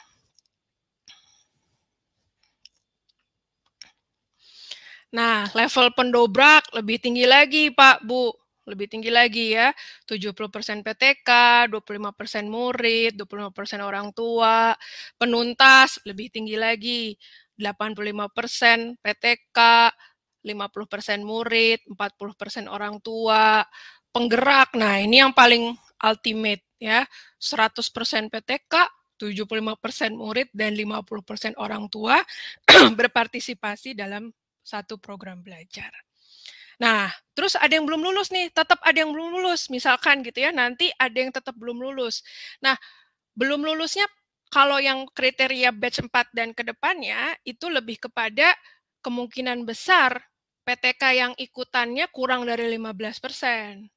Nah, level pendobrak lebih tinggi lagi, Pak, Bu. Lebih tinggi lagi ya, 70% PTK, 25% murid, 25% orang tua. Penuntas lebih tinggi lagi, 85% PTK, 50% murid, 40% orang tua. Penggerak, nah ini yang paling ultimate ya, 100% PTK, 75% murid, dan 50% orang tua berpartisipasi dalam satu program belajar. Nah, terus ada yang belum lulus nih, tetap ada yang belum lulus, misalkan gitu ya, nanti ada yang tetap belum lulus. Nah, belum lulusnya kalau yang kriteria batch 4 dan ke depannya, itu lebih kepada kemungkinan besar PTK yang ikutannya kurang dari 15%.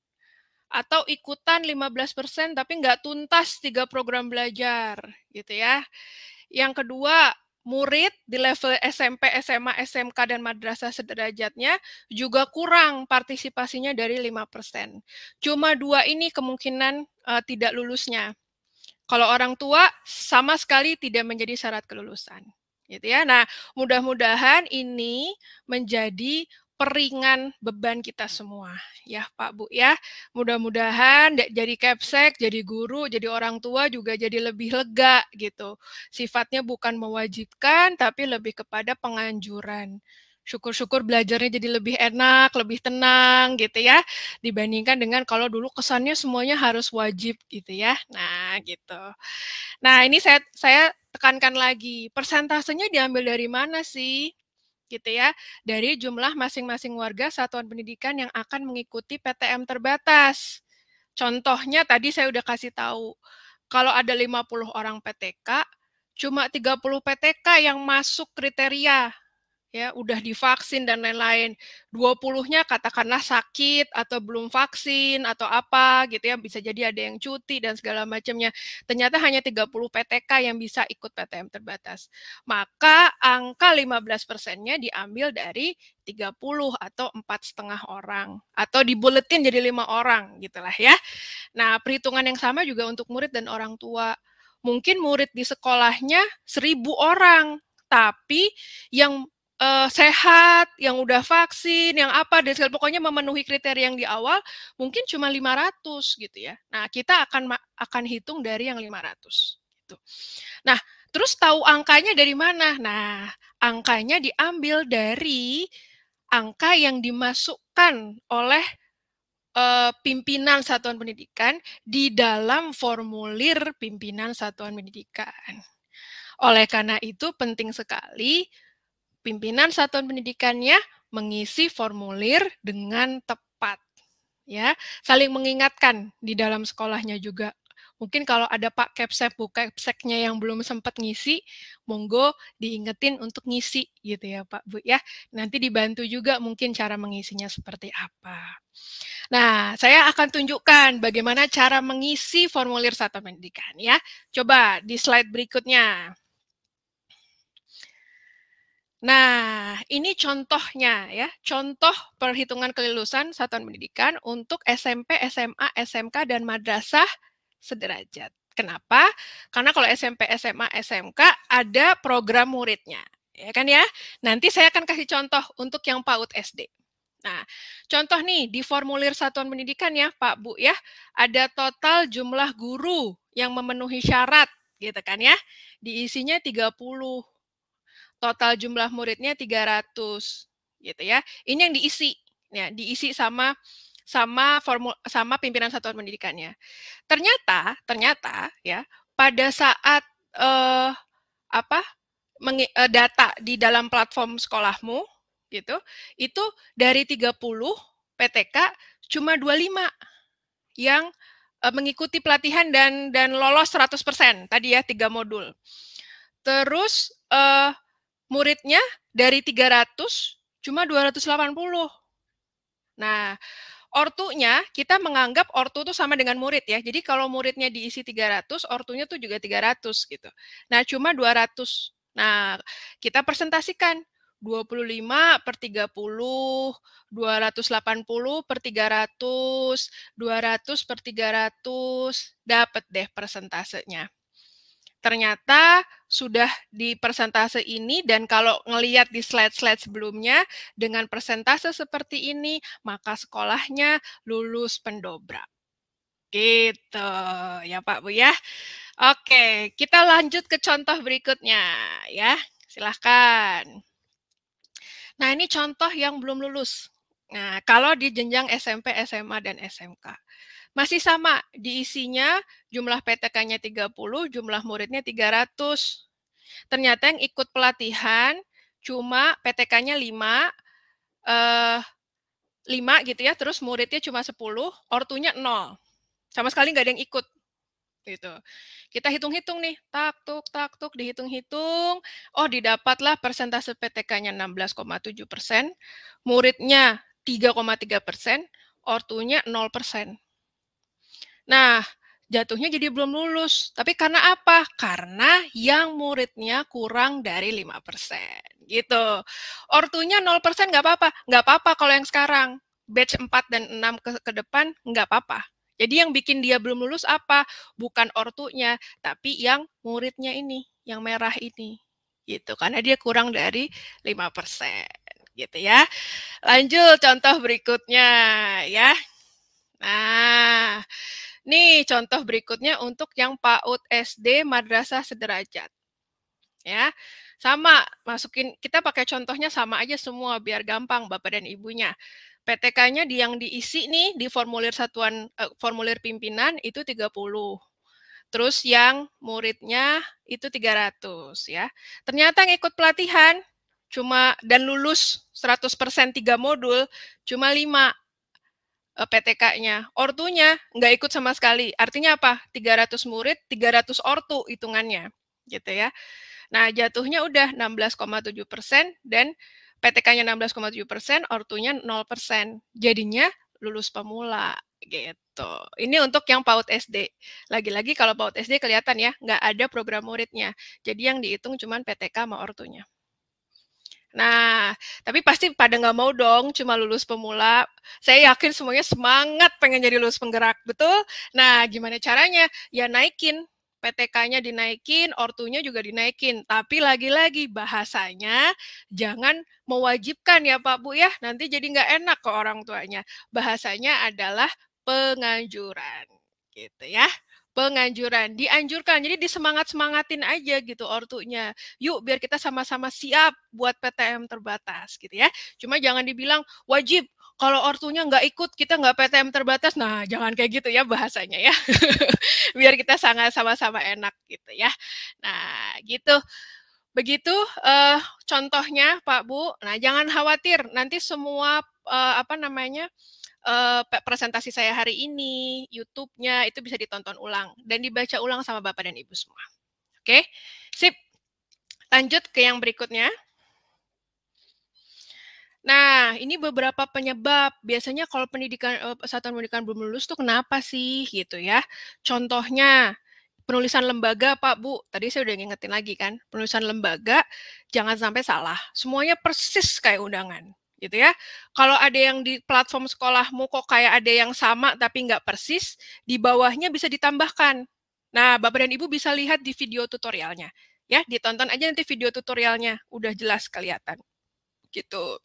Atau ikutan 15% tapi nggak tuntas 3 program belajar, gitu ya. Yang kedua, murid di level SMP, SMA, SMK, dan madrasah sederajatnya juga kurang partisipasinya dari 5%. Cuma 2 ini kemungkinan tidak lulusnya. Kalau orang tua sama sekali tidak menjadi syarat kelulusan. Gitu ya. Nah, mudah-mudahan ini menjadi peringan beban kita semua ya Pak Bu ya. Mudah-mudahan jadi Kepsek, jadi guru, jadi orang tua juga jadi lebih lega gitu. Sifatnya bukan mewajibkan tapi lebih kepada penganjuran. Syukur-syukur belajarnya jadi lebih enak, lebih tenang gitu ya, dibandingkan dengan kalau dulu kesannya semuanya harus wajib gitu ya. Nah, gitu. Nah, ini saya tekankan lagi, persentasenya diambil dari mana sih? Gitu ya, dari jumlah masing-masing warga satuan pendidikan yang akan mengikuti PTM terbatas. Contohnya tadi saya udah kasih tahu, kalau ada 50 orang PTK, cuma 30 PTK yang masuk kriteria, ya udah divaksin dan lain-lain. 20-nya katakanlah sakit atau belum vaksin atau apa gitu ya, bisa jadi ada yang cuti dan segala macamnya. Ternyata hanya 30 PTK yang bisa ikut PTM terbatas. Maka angka 15%-nya diambil dari 30 atau 4,5 orang atau dibuletin jadi 5 orang gitulah ya. Nah, perhitungan yang sama juga untuk murid dan orang tua. Mungkin murid di sekolahnya 1.000 orang, tapi yang sehat, yang udah vaksin, yang apa, dan segala pokoknya memenuhi kriteria yang di awal, mungkin cuma 500 gitu ya. Nah, kita akan hitung dari yang 500 gitu. Nah, terus tahu angkanya dari mana? Nah, angkanya diambil dari angka yang dimasukkan oleh pimpinan satuan pendidikan di dalam formulir pimpinan satuan pendidikan. Oleh karena itu penting sekali pimpinan satuan pendidikannya mengisi formulir dengan tepat. Ya, saling mengingatkan di dalam sekolahnya juga. Mungkin kalau ada Pak Kepsek, Bu Kepseknya yang belum sempat ngisi, monggo diingetin untuk ngisi gitu ya Pak Bu ya. Nanti dibantu juga mungkin cara mengisinya seperti apa. Nah, saya akan tunjukkan bagaimana cara mengisi formulir satuan pendidikan ya. Coba di slide berikutnya. Nah, ini contohnya ya, contoh perhitungan kelulusan satuan pendidikan untuk SMP, SMA, SMK, dan madrasah sederajat. Kenapa? Karena kalau SMP, SMA, SMK ada program muridnya, ya kan ya. Nanti saya akan kasih contoh untuk yang PAUD SD. Nah, contoh nih di formulir satuan pendidikan ya, Pak Bu ya, ada total jumlah guru yang memenuhi syarat, gitu kan ya. Diisinya 30. Total jumlah muridnya 300 gitu ya. Ini yang diisi. Ya, diisi sama pimpinan satuan pendidikannya. Ternyata ya pada saat apa data di dalam platform sekolahmu gitu, itu dari 30 PTK cuma 25 yang mengikuti pelatihan dan lolos 100% tadi ya 3 modul. Terus muridnya dari 300 cuma 280. Nah, ortunya kita menganggap ortu itu sama dengan murid ya. Jadi kalau muridnya diisi 300, ortunya tuh juga 300 gitu. Nah, cuma 200. Nah, kita presentasikan 25 per 30, 280 per 300, 200 per 300, dapat deh persentasenya. Ternyata sudah di persentase ini dan kalau ngelihat di slide-slide sebelumnya dengan persentase seperti ini maka sekolahnya lulus pendobrak. Gitu ya Pak Bu ya. Oke, kita lanjut ke contoh berikutnya ya. Silahkan. Nah, ini contoh yang belum lulus. Nah, kalau di jenjang SMP, SMA, dan SMK. Masih sama, diisinya jumlah PTK-nya 30, jumlah muridnya 300. Ternyata yang ikut pelatihan cuma PTK-nya 5, 5 gitu ya, terus muridnya cuma 10, ortunya 0. Sama sekali nggak ada yang ikut. Gitu. Kita hitung-hitung nih, tak tuk dihitung-hitung, oh didapatlah persentase PTK-nya 16,7%, muridnya 3,3%, ortunya 0%. Nah, jatuhnya jadi belum lulus. Tapi karena apa? Karena yang muridnya kurang dari 5%. Gitu. Ortunya 0% nggak apa-apa. Nggak apa-apa kalau yang sekarang. Batch 4 dan 6 ke depan nggak apa-apa. Jadi yang bikin dia belum lulus apa? Bukan ortunya, tapi yang muridnya ini, yang merah ini. Gitu. Karena dia kurang dari 5%. Gitu ya. Lanjut contoh berikutnya ya. Nah, nih contoh berikutnya untuk yang PAUD SD Madrasah Sederajat. Ya, sama masukin, kita pakai contohnya sama aja semua biar gampang Bapak dan Ibunya. PTK-nya yang diisi nih di formulir satuan formulir pimpinan itu 30. Terus yang muridnya itu 300 ya. Ternyata yang ikut pelatihan cuma dan lulus 100% 3 modul cuma 5. PTK-nya. Ortunya nggak ikut sama sekali. Artinya apa? 300 murid, 300 ortu hitungannya. Gitu ya. Nah, jatuhnya udah 16,7% dan PTK-nya 16,7%, ortunya 0%. Jadinya lulus pemula gitu. Ini untuk yang PAUD SD. Lagi-lagi kalau PAUD SD kelihatan ya, nggak ada program muridnya. Jadi yang dihitung cuma PTK sama ortunya. Nah, tapi pasti pada nggak mau dong cuma lulus pemula. Saya yakin semuanya semangat pengen jadi lulus penggerak, betul? Nah, gimana caranya? Ya naikin, PTK-nya dinaikin, ortunya juga dinaikin. Tapi lagi-lagi bahasanya jangan mewajibkan ya Pak Bu ya, nanti jadi nggak enak ke orang tuanya. Bahasanya adalah penganjuran, gitu ya. Penganjuran, dianjurkan, jadi disemangat-semangatin aja gitu ortunya. Yuk biar kita sama-sama siap buat PTM terbatas gitu ya. Cuma jangan dibilang wajib, kalau ortunya nggak ikut kita nggak PTM terbatas. Nah jangan kayak gitu ya bahasanya ya. Biar kita sangat sama-sama enak gitu ya. Nah gitu. Begitu contohnya Pak Bu. Nah jangan khawatir nanti semua apa namanya presentasi saya hari ini, YouTube-nya itu bisa ditonton ulang dan dibaca ulang sama Bapak dan Ibu semua. Oke, sip. Lanjut ke yang berikutnya. Nah, ini beberapa penyebab. Biasanya kalau satuan pendidikan belum lulus tuh kenapa sih gitu ya? Contohnya penulisan lembaga Pak Bu. Tadi saya udah ngingetin lagi kan, penulisan lembaga jangan sampai salah. Semuanya persis kayak undangan gitu ya. Kalau ada yang di platform sekolahmu kok kayak ada yang sama tapi nggak persis, di bawahnya bisa ditambahkan. Nah, Bapak dan Ibu bisa lihat di video tutorialnya. Ya, ditonton aja nanti video tutorialnya, udah jelas kelihatan. Gitu.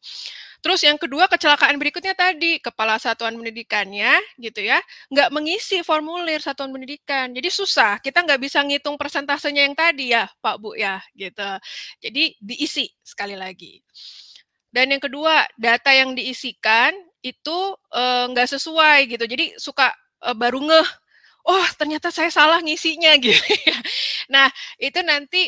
Terus yang kedua, kecelakaan berikutnya tadi, kepala satuan pendidikannya gitu ya, nggak mengisi formulir satuan pendidikan. Jadi susah, kita nggak bisa ngitung persentasenya yang tadi ya Pak Bu ya, gitu. Jadi diisi sekali lagi. Dan yang kedua, data yang diisikan itu nggak sesuai gitu. Jadi suka baru ngeh, oh ternyata saya salah ngisinya gitu ya. Nah itu nanti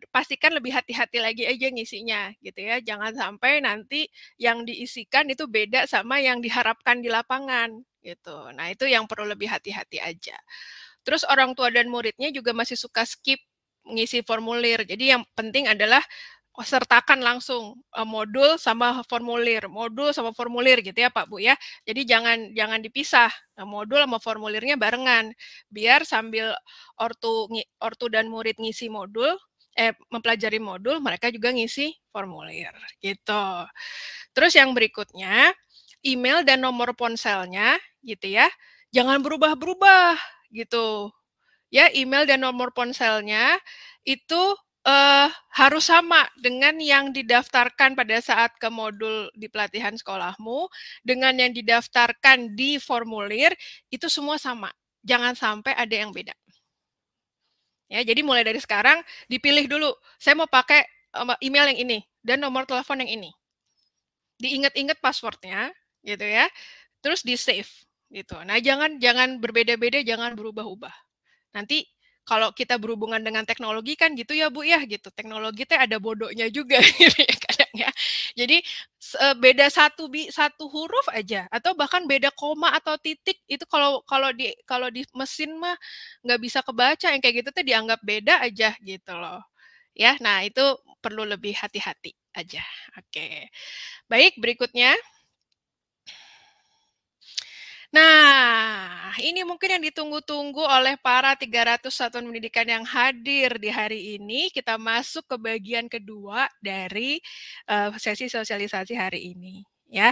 pastikan lebih hati-hati lagi aja ngisinya gitu ya. Jangan sampai nanti yang diisikan itu beda sama yang diharapkan di lapangan gitu. Nah itu yang perlu lebih hati-hati aja. Terus orang tua dan muridnya juga masih suka skip ngisi formulir. Jadi yang penting adalah sertakan langsung modul sama formulir gitu ya Pak Bu ya. Jadi jangan dipisah. Nah, modul sama formulirnya barengan. Biar sambil ortu dan murid ngisi modul, mempelajari modul, mereka juga ngisi formulir gitu. Terus yang berikutnya, email dan nomor ponselnya gitu ya. Jangan berubah-berubah gitu. Ya, email dan nomor ponselnya itu harus sama dengan yang didaftarkan pada saat ke modul di pelatihan sekolahmu, dengan yang didaftarkan di formulir, itu semua sama. Jangan sampai ada yang beda. Ya, jadi mulai dari sekarang dipilih dulu, saya mau pakai email yang ini dan nomor telepon yang ini. Diingat-ingat passwordnya, gitu ya. Terus di save, gitu. Nah, jangan berbeda-beda, jangan berubah-ubah. Nanti kalau kita berhubungan dengan teknologi kan gitu ya Bu ya gitu. Teknologi teh ada bodohnya juga gitu ya kadang ya. Jadi beda satu huruf aja atau bahkan beda koma atau titik itu kalau di mesin mah nggak bisa kebaca, yang kayak gitu tuh dianggap beda aja gitu loh. Ya, nah itu perlu lebih hati-hati aja. Oke. Baik, berikutnya. Nah, ini mungkin yang ditunggu-tunggu oleh para 300 satuan pendidikan yang hadir di hari ini. Kita masuk ke bagian kedua dari sesi sosialisasi hari ini. Ya,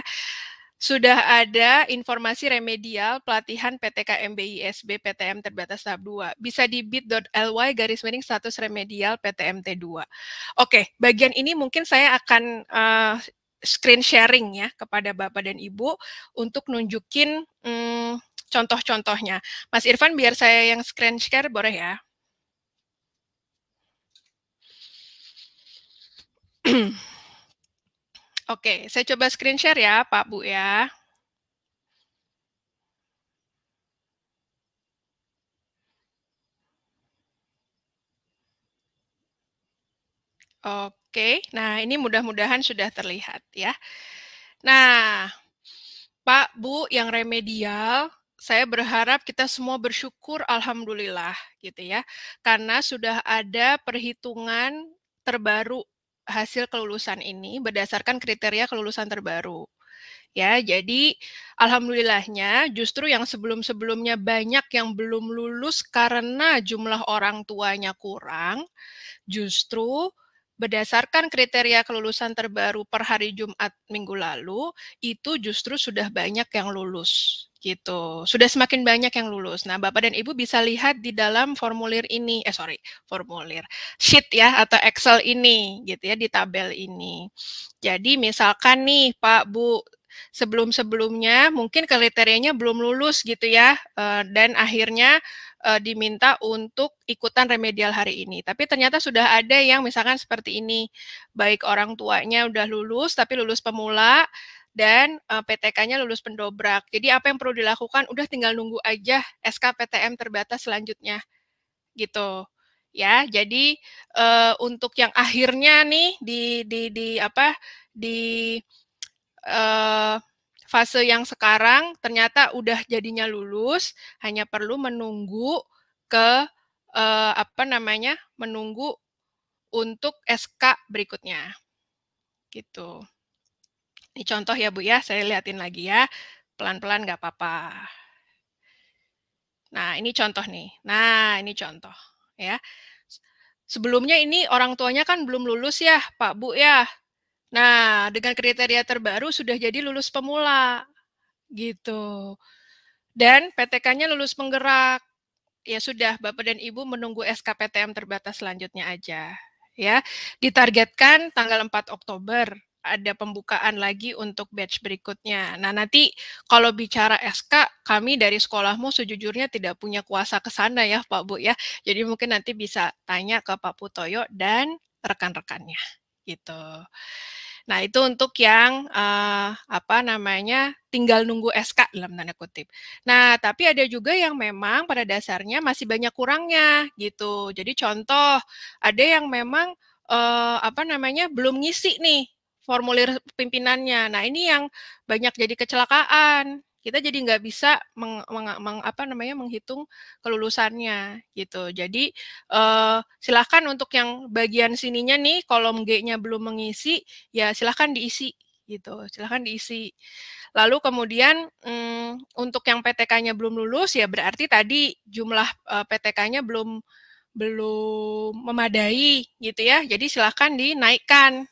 sudah ada informasi remedial pelatihan PTKMBISB PTM terbatas tahap 2. Bisa di bit.ly status remedial PTMT2. Oke, bagian ini mungkin saya akan screen sharing ya kepada Bapak dan Ibu untuk nunjukin contoh-contohnya. Mas Irfan, biar saya yang screen share boleh ya? Oke, saya coba screen share ya Pak Bu ya. Oke, nah ini mudah-mudahan sudah terlihat ya. Nah, Pak, Bu yang remedial, saya berharap kita semua bersyukur alhamdulillah gitu ya. Karena sudah ada perhitungan terbaru hasil kelulusan ini berdasarkan kriteria kelulusan terbaru. Ya, jadi alhamdulillahnya justru yang sebelum-sebelumnya banyak yang belum lulus karena jumlah orang tuanya kurang, justru berdasarkan kriteria kelulusan terbaru per hari Jumat minggu lalu, itu justru sudah banyak yang lulus gitu. Sudah semakin banyak yang lulus. Nah, Bapak dan Ibu bisa lihat di dalam formulir ini, formulir sheet ya atau Excel ini gitu ya, di tabel ini. Jadi misalkan nih Pak Bu, sebelum-sebelumnya mungkin kriterianya belum lulus gitu ya, dan akhirnya diminta untuk ikutan remedial hari ini. Tapi ternyata sudah ada yang misalkan seperti ini, baik orang tuanya udah lulus tapi lulus pemula dan PTK-nya lulus pendobrak. Jadi apa yang perlu dilakukan? Udah tinggal nunggu aja SKPTM terbatas selanjutnya gitu. Ya, jadi untuk yang akhirnya nih di fase yang sekarang ternyata udah jadinya lulus, hanya perlu menunggu ke menunggu untuk SK berikutnya. Gitu. Ini contoh ya Bu ya, saya liatin lagi ya. Pelan-pelan nggak apa-apa. Nah, ini contoh nih. Nah, ini contoh ya. Sebelumnya ini orang tuanya kan belum lulus ya, Pak Bu ya. Nah, dengan kriteria terbaru sudah jadi lulus pemula. Gitu. Dan PTK-nya lulus penggerak. Ya sudah, Bapak dan Ibu menunggu SKPTM terbatas selanjutnya aja. Ya, ditargetkan tanggal 4 Oktober ada pembukaan lagi untuk batch berikutnya. Nah, nanti kalau bicara SK, kami dari sekolahmu sejujurnya tidak punya kuasa ke sana ya, Pak Bu ya. Jadi mungkin nanti bisa tanya ke Pak Putoyo dan rekan-rekannya gitu. Nah, itu untuk yang tinggal nunggu SK dalam tanda kutip. Nah, tapi ada juga yang memang pada dasarnya masih banyak kurangnya gitu. Jadi contoh, ada yang memang belum ngisi nih formulir pimpinannya. Nah, ini yang banyak jadi kecelakaan. Kita jadi nggak bisa menghitung kelulusannya gitu. Jadi silahkan untuk yang bagian sininya nih, kolom G-nya belum mengisi, ya silahkan diisi gitu. Silahkan diisi. Lalu kemudian untuk yang PTK-nya belum lulus, ya berarti tadi jumlah PTK-nya belum memadai gitu ya. Jadi silahkan dinaikkan,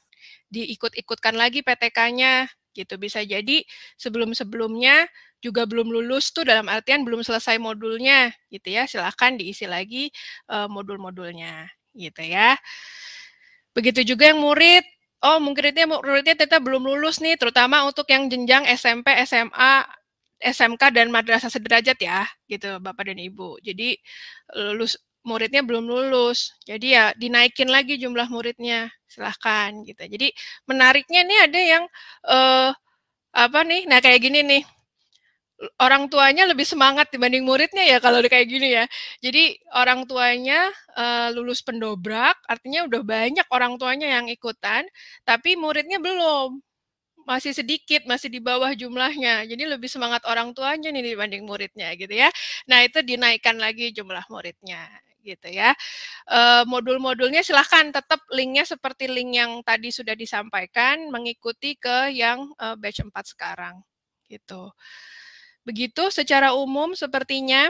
diikut-ikutkan lagi PTK-nya gitu. Bisa jadi sebelum-sebelumnya juga belum lulus tuh dalam artian belum selesai modulnya gitu ya. Silahkan diisi lagi modul-modulnya gitu ya. Begitu juga yang murid, muridnya tetap belum lulus nih, terutama untuk yang jenjang SMP, SMA, SMK dan madrasah sederajat ya, gitu Bapak dan Ibu. Jadi muridnya belum lulus, jadi ya dinaikin lagi jumlah muridnya, silahkan gitu. Jadi menariknya nih ada yang nah kayak gini nih, orang tuanya lebih semangat dibanding muridnya ya kalau kayak gini ya. Jadi orang tuanya lulus pendobrak, artinya udah banyak orang tuanya yang ikutan, tapi muridnya belum. masih sedikit, masih di bawah jumlahnya. Jadi lebih semangat orang tuanya nih dibanding muridnya gitu ya. Nah, itu dinaikkan lagi jumlah muridnya gitu ya. Modul-modulnya silahkan tetap linknya seperti link yang tadi sudah disampaikan, mengikuti ke yang batch 4 sekarang gitu. Begitu secara umum sepertinya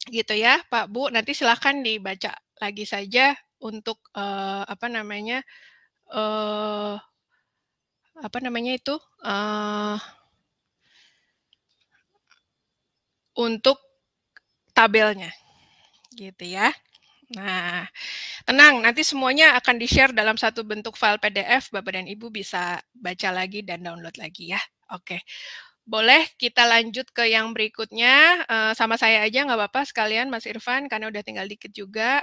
gitu ya Pak Bu, nanti silahkan dibaca lagi saja untuk apa namanya itu untuk tabelnya gitu ya. Nah, tenang, nanti semuanya akan di-share dalam satu bentuk file PDF, Bapak dan Ibu bisa baca lagi dan download lagi ya. Oke, boleh kita lanjut ke yang berikutnya, sama saya aja nggak apa-apa sekalian Mas Irfan, karena udah tinggal dikit juga.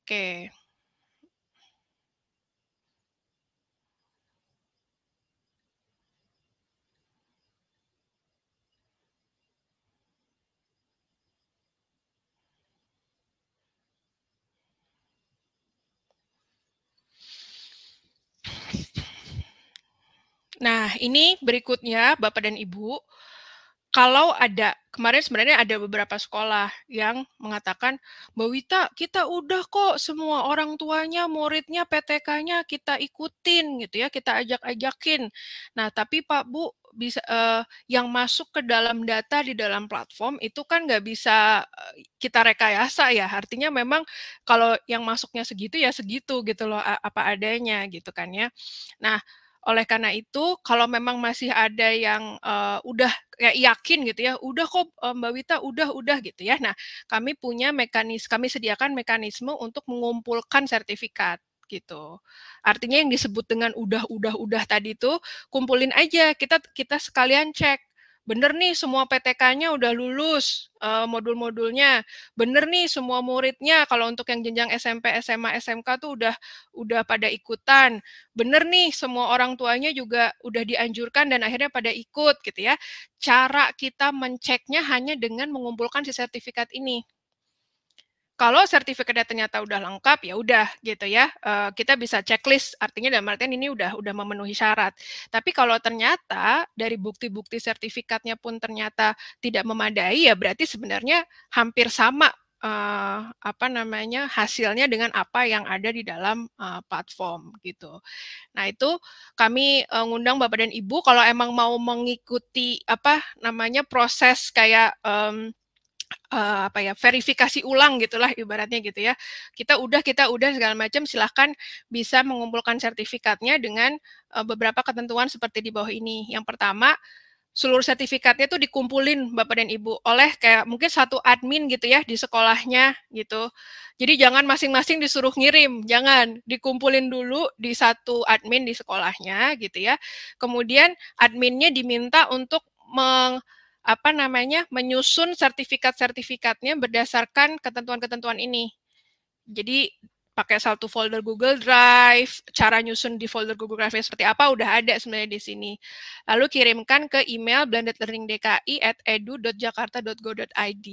Oke. Nah, ini berikutnya Bapak dan Ibu, kalau ada, kemarin sebenarnya ada beberapa sekolah yang mengatakan, Mbak Wita, kita udah kok semua orang tuanya, muridnya, PTK-nya kita ikutin gitu ya, kita ajak-ajakin. Nah, tapi Pak Bu, bisa yang masuk ke dalam data di dalam platform itu kan nggak bisa kita rekayasa ya. Artinya memang kalau yang masuknya segitu ya segitu gitu loh, apa adanya gitu kan ya. Nah, oleh karena itu, kalau memang masih ada yang udah kayak yakin gitu ya, udah kok Mbak Wita, udah gitu ya. Nah, kami sediakan mekanisme untuk mengumpulkan sertifikat gitu. Artinya yang disebut dengan udah tadi itu kumpulin aja, kita sekalian cek. Bener nih semua PTK-nya udah lulus modul-modulnya. Bener nih semua muridnya kalau untuk yang jenjang SMP, SMA, SMK tuh udah pada ikutan. Bener nih semua orang tuanya juga udah dianjurkan dan akhirnya pada ikut gitu ya. Cara kita menceknya hanya dengan mengumpulkan si sertifikat ini. Kalau sertifikatnya ternyata udah lengkap ya udah gitu ya, kita bisa checklist, artinya dalam artian ini udah memenuhi syarat. Tapi kalau ternyata dari bukti-bukti sertifikatnya pun ternyata tidak memadai, ya berarti sebenarnya hampir sama hasilnya dengan apa yang ada di dalam platform gitu. Nah itu kami ngundang Bapak dan Ibu kalau emang mau mengikuti proses kayak verifikasi ulang gitulah ibaratnya gitu ya. Kita udah segala macam, silahkan bisa mengumpulkan sertifikatnya dengan beberapa ketentuan seperti di bawah ini. Yang pertama, seluruh sertifikatnya itu dikumpulin Bapak dan Ibu oleh kayak mungkin satu admin gitu ya di sekolahnya gitu. Jadi jangan masing-masing disuruh ngirim, jangan, dikumpulin dulu di satu admin di sekolahnya gitu ya. Kemudian adminnya diminta untuk menyusun sertifikat-sertifikatnya berdasarkan ketentuan-ketentuan ini. Jadi pakai satu folder Google Drive, cara nyusun di folder Google Drive seperti apa udah ada sebenarnya di sini. Lalu kirimkan ke email blendedlearningdki@edu.jakarta.go.id.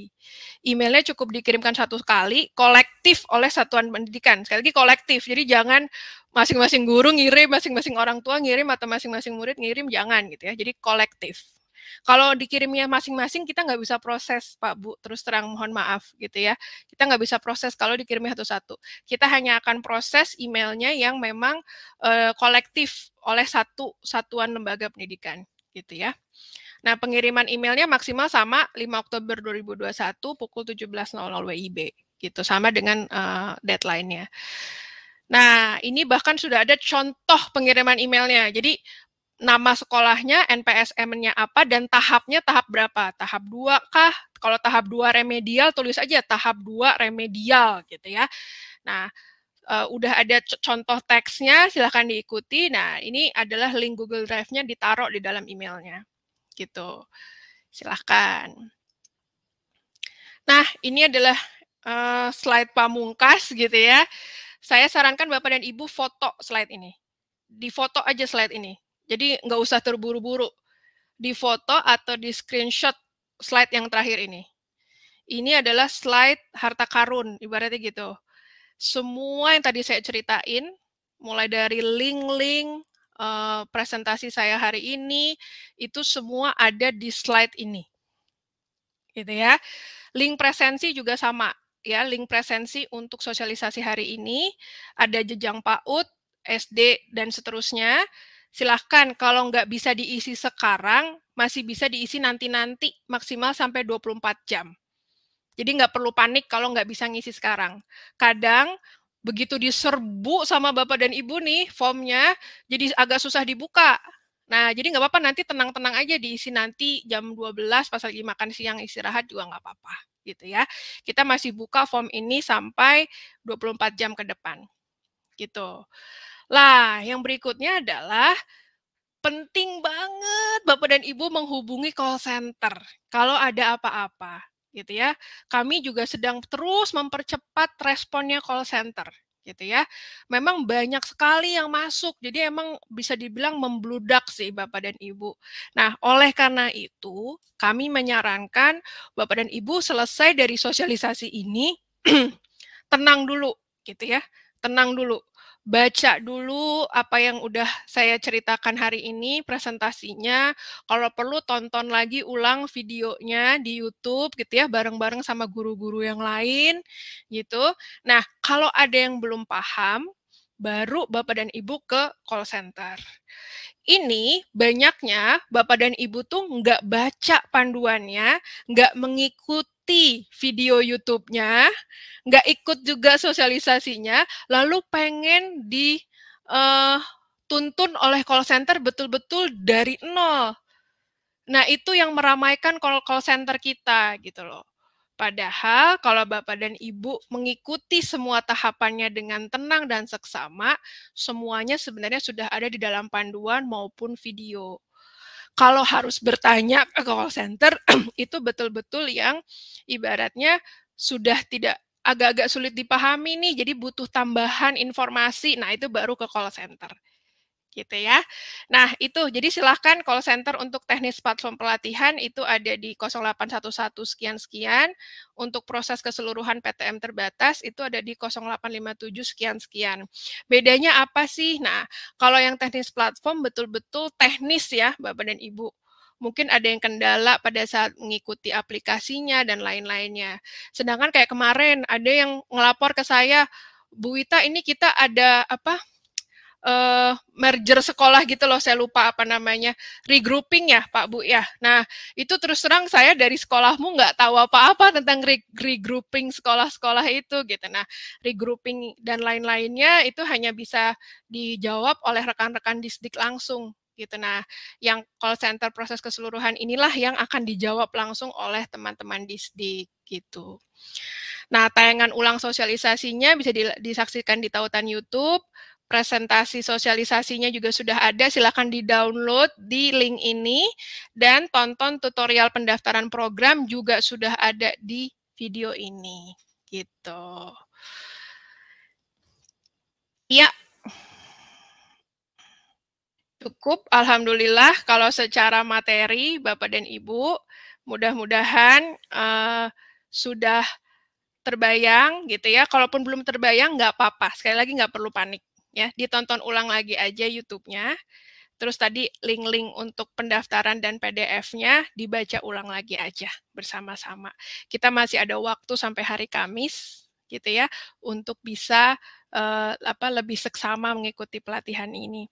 Emailnya cukup dikirimkan satu kali, kolektif oleh satuan pendidikan. Sekali lagi kolektif, jadi jangan masing-masing guru ngirim, masing-masing orang tua ngirim, atau masing-masing murid ngirim, jangan gitu ya. Jadi kolektif. Kalau dikirimnya masing-masing kita nggak bisa proses, Pak Bu, terus terang mohon maaf gitu ya. Kita nggak bisa proses kalau dikirimnya satu-satu. Kita hanya akan proses emailnya yang memang kolektif oleh satu satuan lembaga pendidikan gitu ya. Nah, pengiriman emailnya maksimal sama 5 Oktober 2021 pukul 17.00 WIB gitu, sama dengan deadline-nya. Nah, ini bahkan sudah ada contoh pengiriman emailnya. Jadi nama sekolahnya, NPSM-nya apa, dan tahapnya tahap berapa. Tahap 2 kah? Kalau tahap 2 remedial, tulis aja tahap 2 remedial gitu ya. Nah, udah ada contoh teksnya, silahkan diikuti. Nah, ini adalah link Google Drive-nya ditaruh di dalam emailnya. Gitu. Silahkan. Nah, ini adalah slide pamungkas gitu ya. Saya sarankan Bapak dan Ibu foto slide ini. Difoto aja slide ini. Jadi nggak usah terburu-buru. Di foto atau di screenshot slide yang terakhir ini. Ini adalah slide harta karun, ibaratnya gitu. Semua yang tadi saya ceritain, mulai dari link-link, presentasi saya hari ini, itu semua ada di slide ini. Gitu ya. Link presensi juga sama, ya, link presensi untuk sosialisasi hari ini, ada jenjang PAUD, SD, dan seterusnya. Silahkan kalau nggak bisa diisi sekarang, masih bisa diisi nanti-nanti, maksimal sampai 24 jam. Jadi nggak perlu panik kalau nggak bisa ngisi sekarang. Kadang begitu diserbu sama Bapak dan Ibu nih formnya, jadi agak susah dibuka. Nah, jadi nggak apa-apa, nanti tenang-tenang aja diisi nanti jam 12 pas lagi makan siang istirahat juga nggak apa-apa, gitu ya. Kita masih buka form ini sampai 24 jam ke depan, gitu. Lah, yang berikutnya adalah penting banget Bapak dan Ibu menghubungi call center kalau ada apa-apa, gitu ya. Kami juga sedang terus mempercepat responnya call center, gitu ya. Memang banyak sekali yang masuk, jadi emang bisa dibilang membludak sih Bapak dan Ibu. Nah, oleh karena itu, kami menyarankan Bapak dan Ibu selesai dari sosialisasi ini, tenang dulu, gitu ya. Tenang dulu. Baca dulu apa yang udah saya ceritakan hari ini, presentasinya. Kalau perlu tonton lagi ulang videonya di YouTube gitu ya, bareng-bareng sama guru-guru yang lain gitu. Nah, kalau ada yang belum paham, baru Bapak dan Ibu ke call center. Ini banyaknya Bapak dan Ibu tuh nggak baca panduannya, nggak mengikuti video YouTube-nya, nggak ikut juga sosialisasinya, lalu pengen dituntun oleh call center betul-betul dari nol. Nah, itu yang meramaikan call center kita gitu loh. Padahal kalau Bapak dan Ibu mengikuti semua tahapannya dengan tenang dan seksama, semuanya sebenarnya sudah ada di dalam panduan maupun video. Kalau harus bertanya ke call center, itu betul-betul yang ibaratnya sudah tidak agak-agak sulit dipahami nih, jadi butuh tambahan informasi. Nah, itu baru ke call center. Gitu ya. Nah, itu jadi silahkan call center untuk teknis platform pelatihan itu ada di 0811 sekian-sekian, untuk proses keseluruhan PTM terbatas itu ada di 0857 sekian-sekian. Bedanya apa sih? Nah, kalau yang teknis platform betul-betul teknis ya, Bapak dan Ibu. Mungkin ada yang kendala pada saat mengikuti aplikasinya dan lain-lainnya. Sedangkan kayak kemarin ada yang ngelapor ke saya, Bu Wita ini kita ada apa? Merger sekolah gitu loh, saya lupa apa namanya, regrouping ya Pak Bu ya. Nah, itu terus terang saya dari sekolahmu nggak tahu apa-apa tentang regrouping sekolah-sekolah itu gitu. Nah, regrouping dan lain-lainnya itu hanya bisa dijawab oleh rekan-rekan Disdik langsung gitu. Nah, yang call center proses keseluruhan inilah yang akan dijawab langsung oleh teman-teman Disdik gitu. Nah, tayangan ulang sosialisasinya bisa disaksikan di tautan YouTube. Presentasi sosialisasinya juga sudah ada, silakan di-download di link ini, dan tonton tutorial pendaftaran program juga sudah ada di video ini. Gitu. Ya, cukup. Alhamdulillah kalau secara materi Bapak dan Ibu, mudah-mudahan sudah terbayang gitu ya. Kalaupun belum terbayang nggak apa-apa. Sekali lagi nggak perlu panik ya. Ditonton ulang lagi aja YouTube-nya. Terus tadi link-link untuk pendaftaran dan PDF-nya dibaca ulang lagi aja bersama-sama. Kita masih ada waktu sampai hari Kamis gitu ya untuk bisa lebih seksama mengikuti pelatihan ini.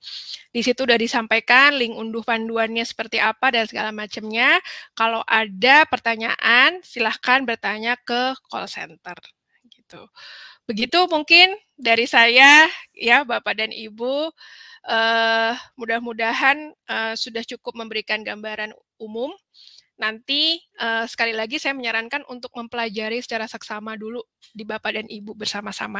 Di situ udah disampaikan link unduh panduannya seperti apa dan segala macamnya. Kalau ada pertanyaan, silahkan bertanya ke call center. Gitu. Begitu mungkin dari saya, ya Bapak dan Ibu. Mudah-mudahan sudah cukup memberikan gambaran umum. Nanti sekali lagi saya menyarankan untuk mempelajari secara seksama dulu di Bapak dan Ibu bersama-sama.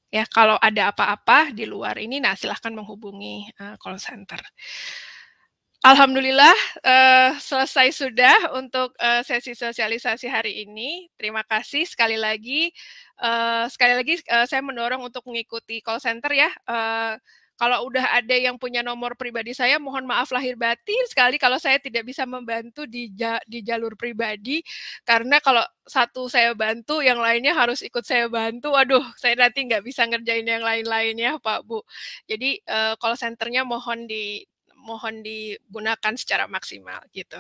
Ya, kalau ada apa-apa di luar ini, nah silahkan menghubungi call center. Alhamdulillah selesai sudah untuk sesi sosialisasi hari ini. Terima kasih sekali lagi. Saya mendorong untuk mengikuti call center ya. Kalau udah ada yang punya nomor pribadi saya, mohon maaf lahir batin sekali kalau saya tidak bisa membantu di jalur pribadi, karena kalau satu saya bantu, yang lainnya harus ikut saya bantu. Waduh, saya nanti nggak bisa ngerjain yang lain-lain ya, Pak Bu. Jadi call center-nya mohon digunakan secara maksimal gitu.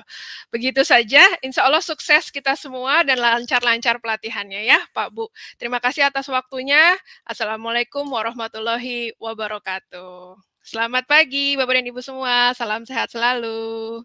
Begitu saja, insya Allah sukses kita semua dan lancar-lancar pelatihannya ya Pak Bu. Terima kasih atas waktunya. Assalamualaikum warahmatullahi wabarakatuh. Selamat pagi Bapak dan Ibu semua, salam sehat selalu.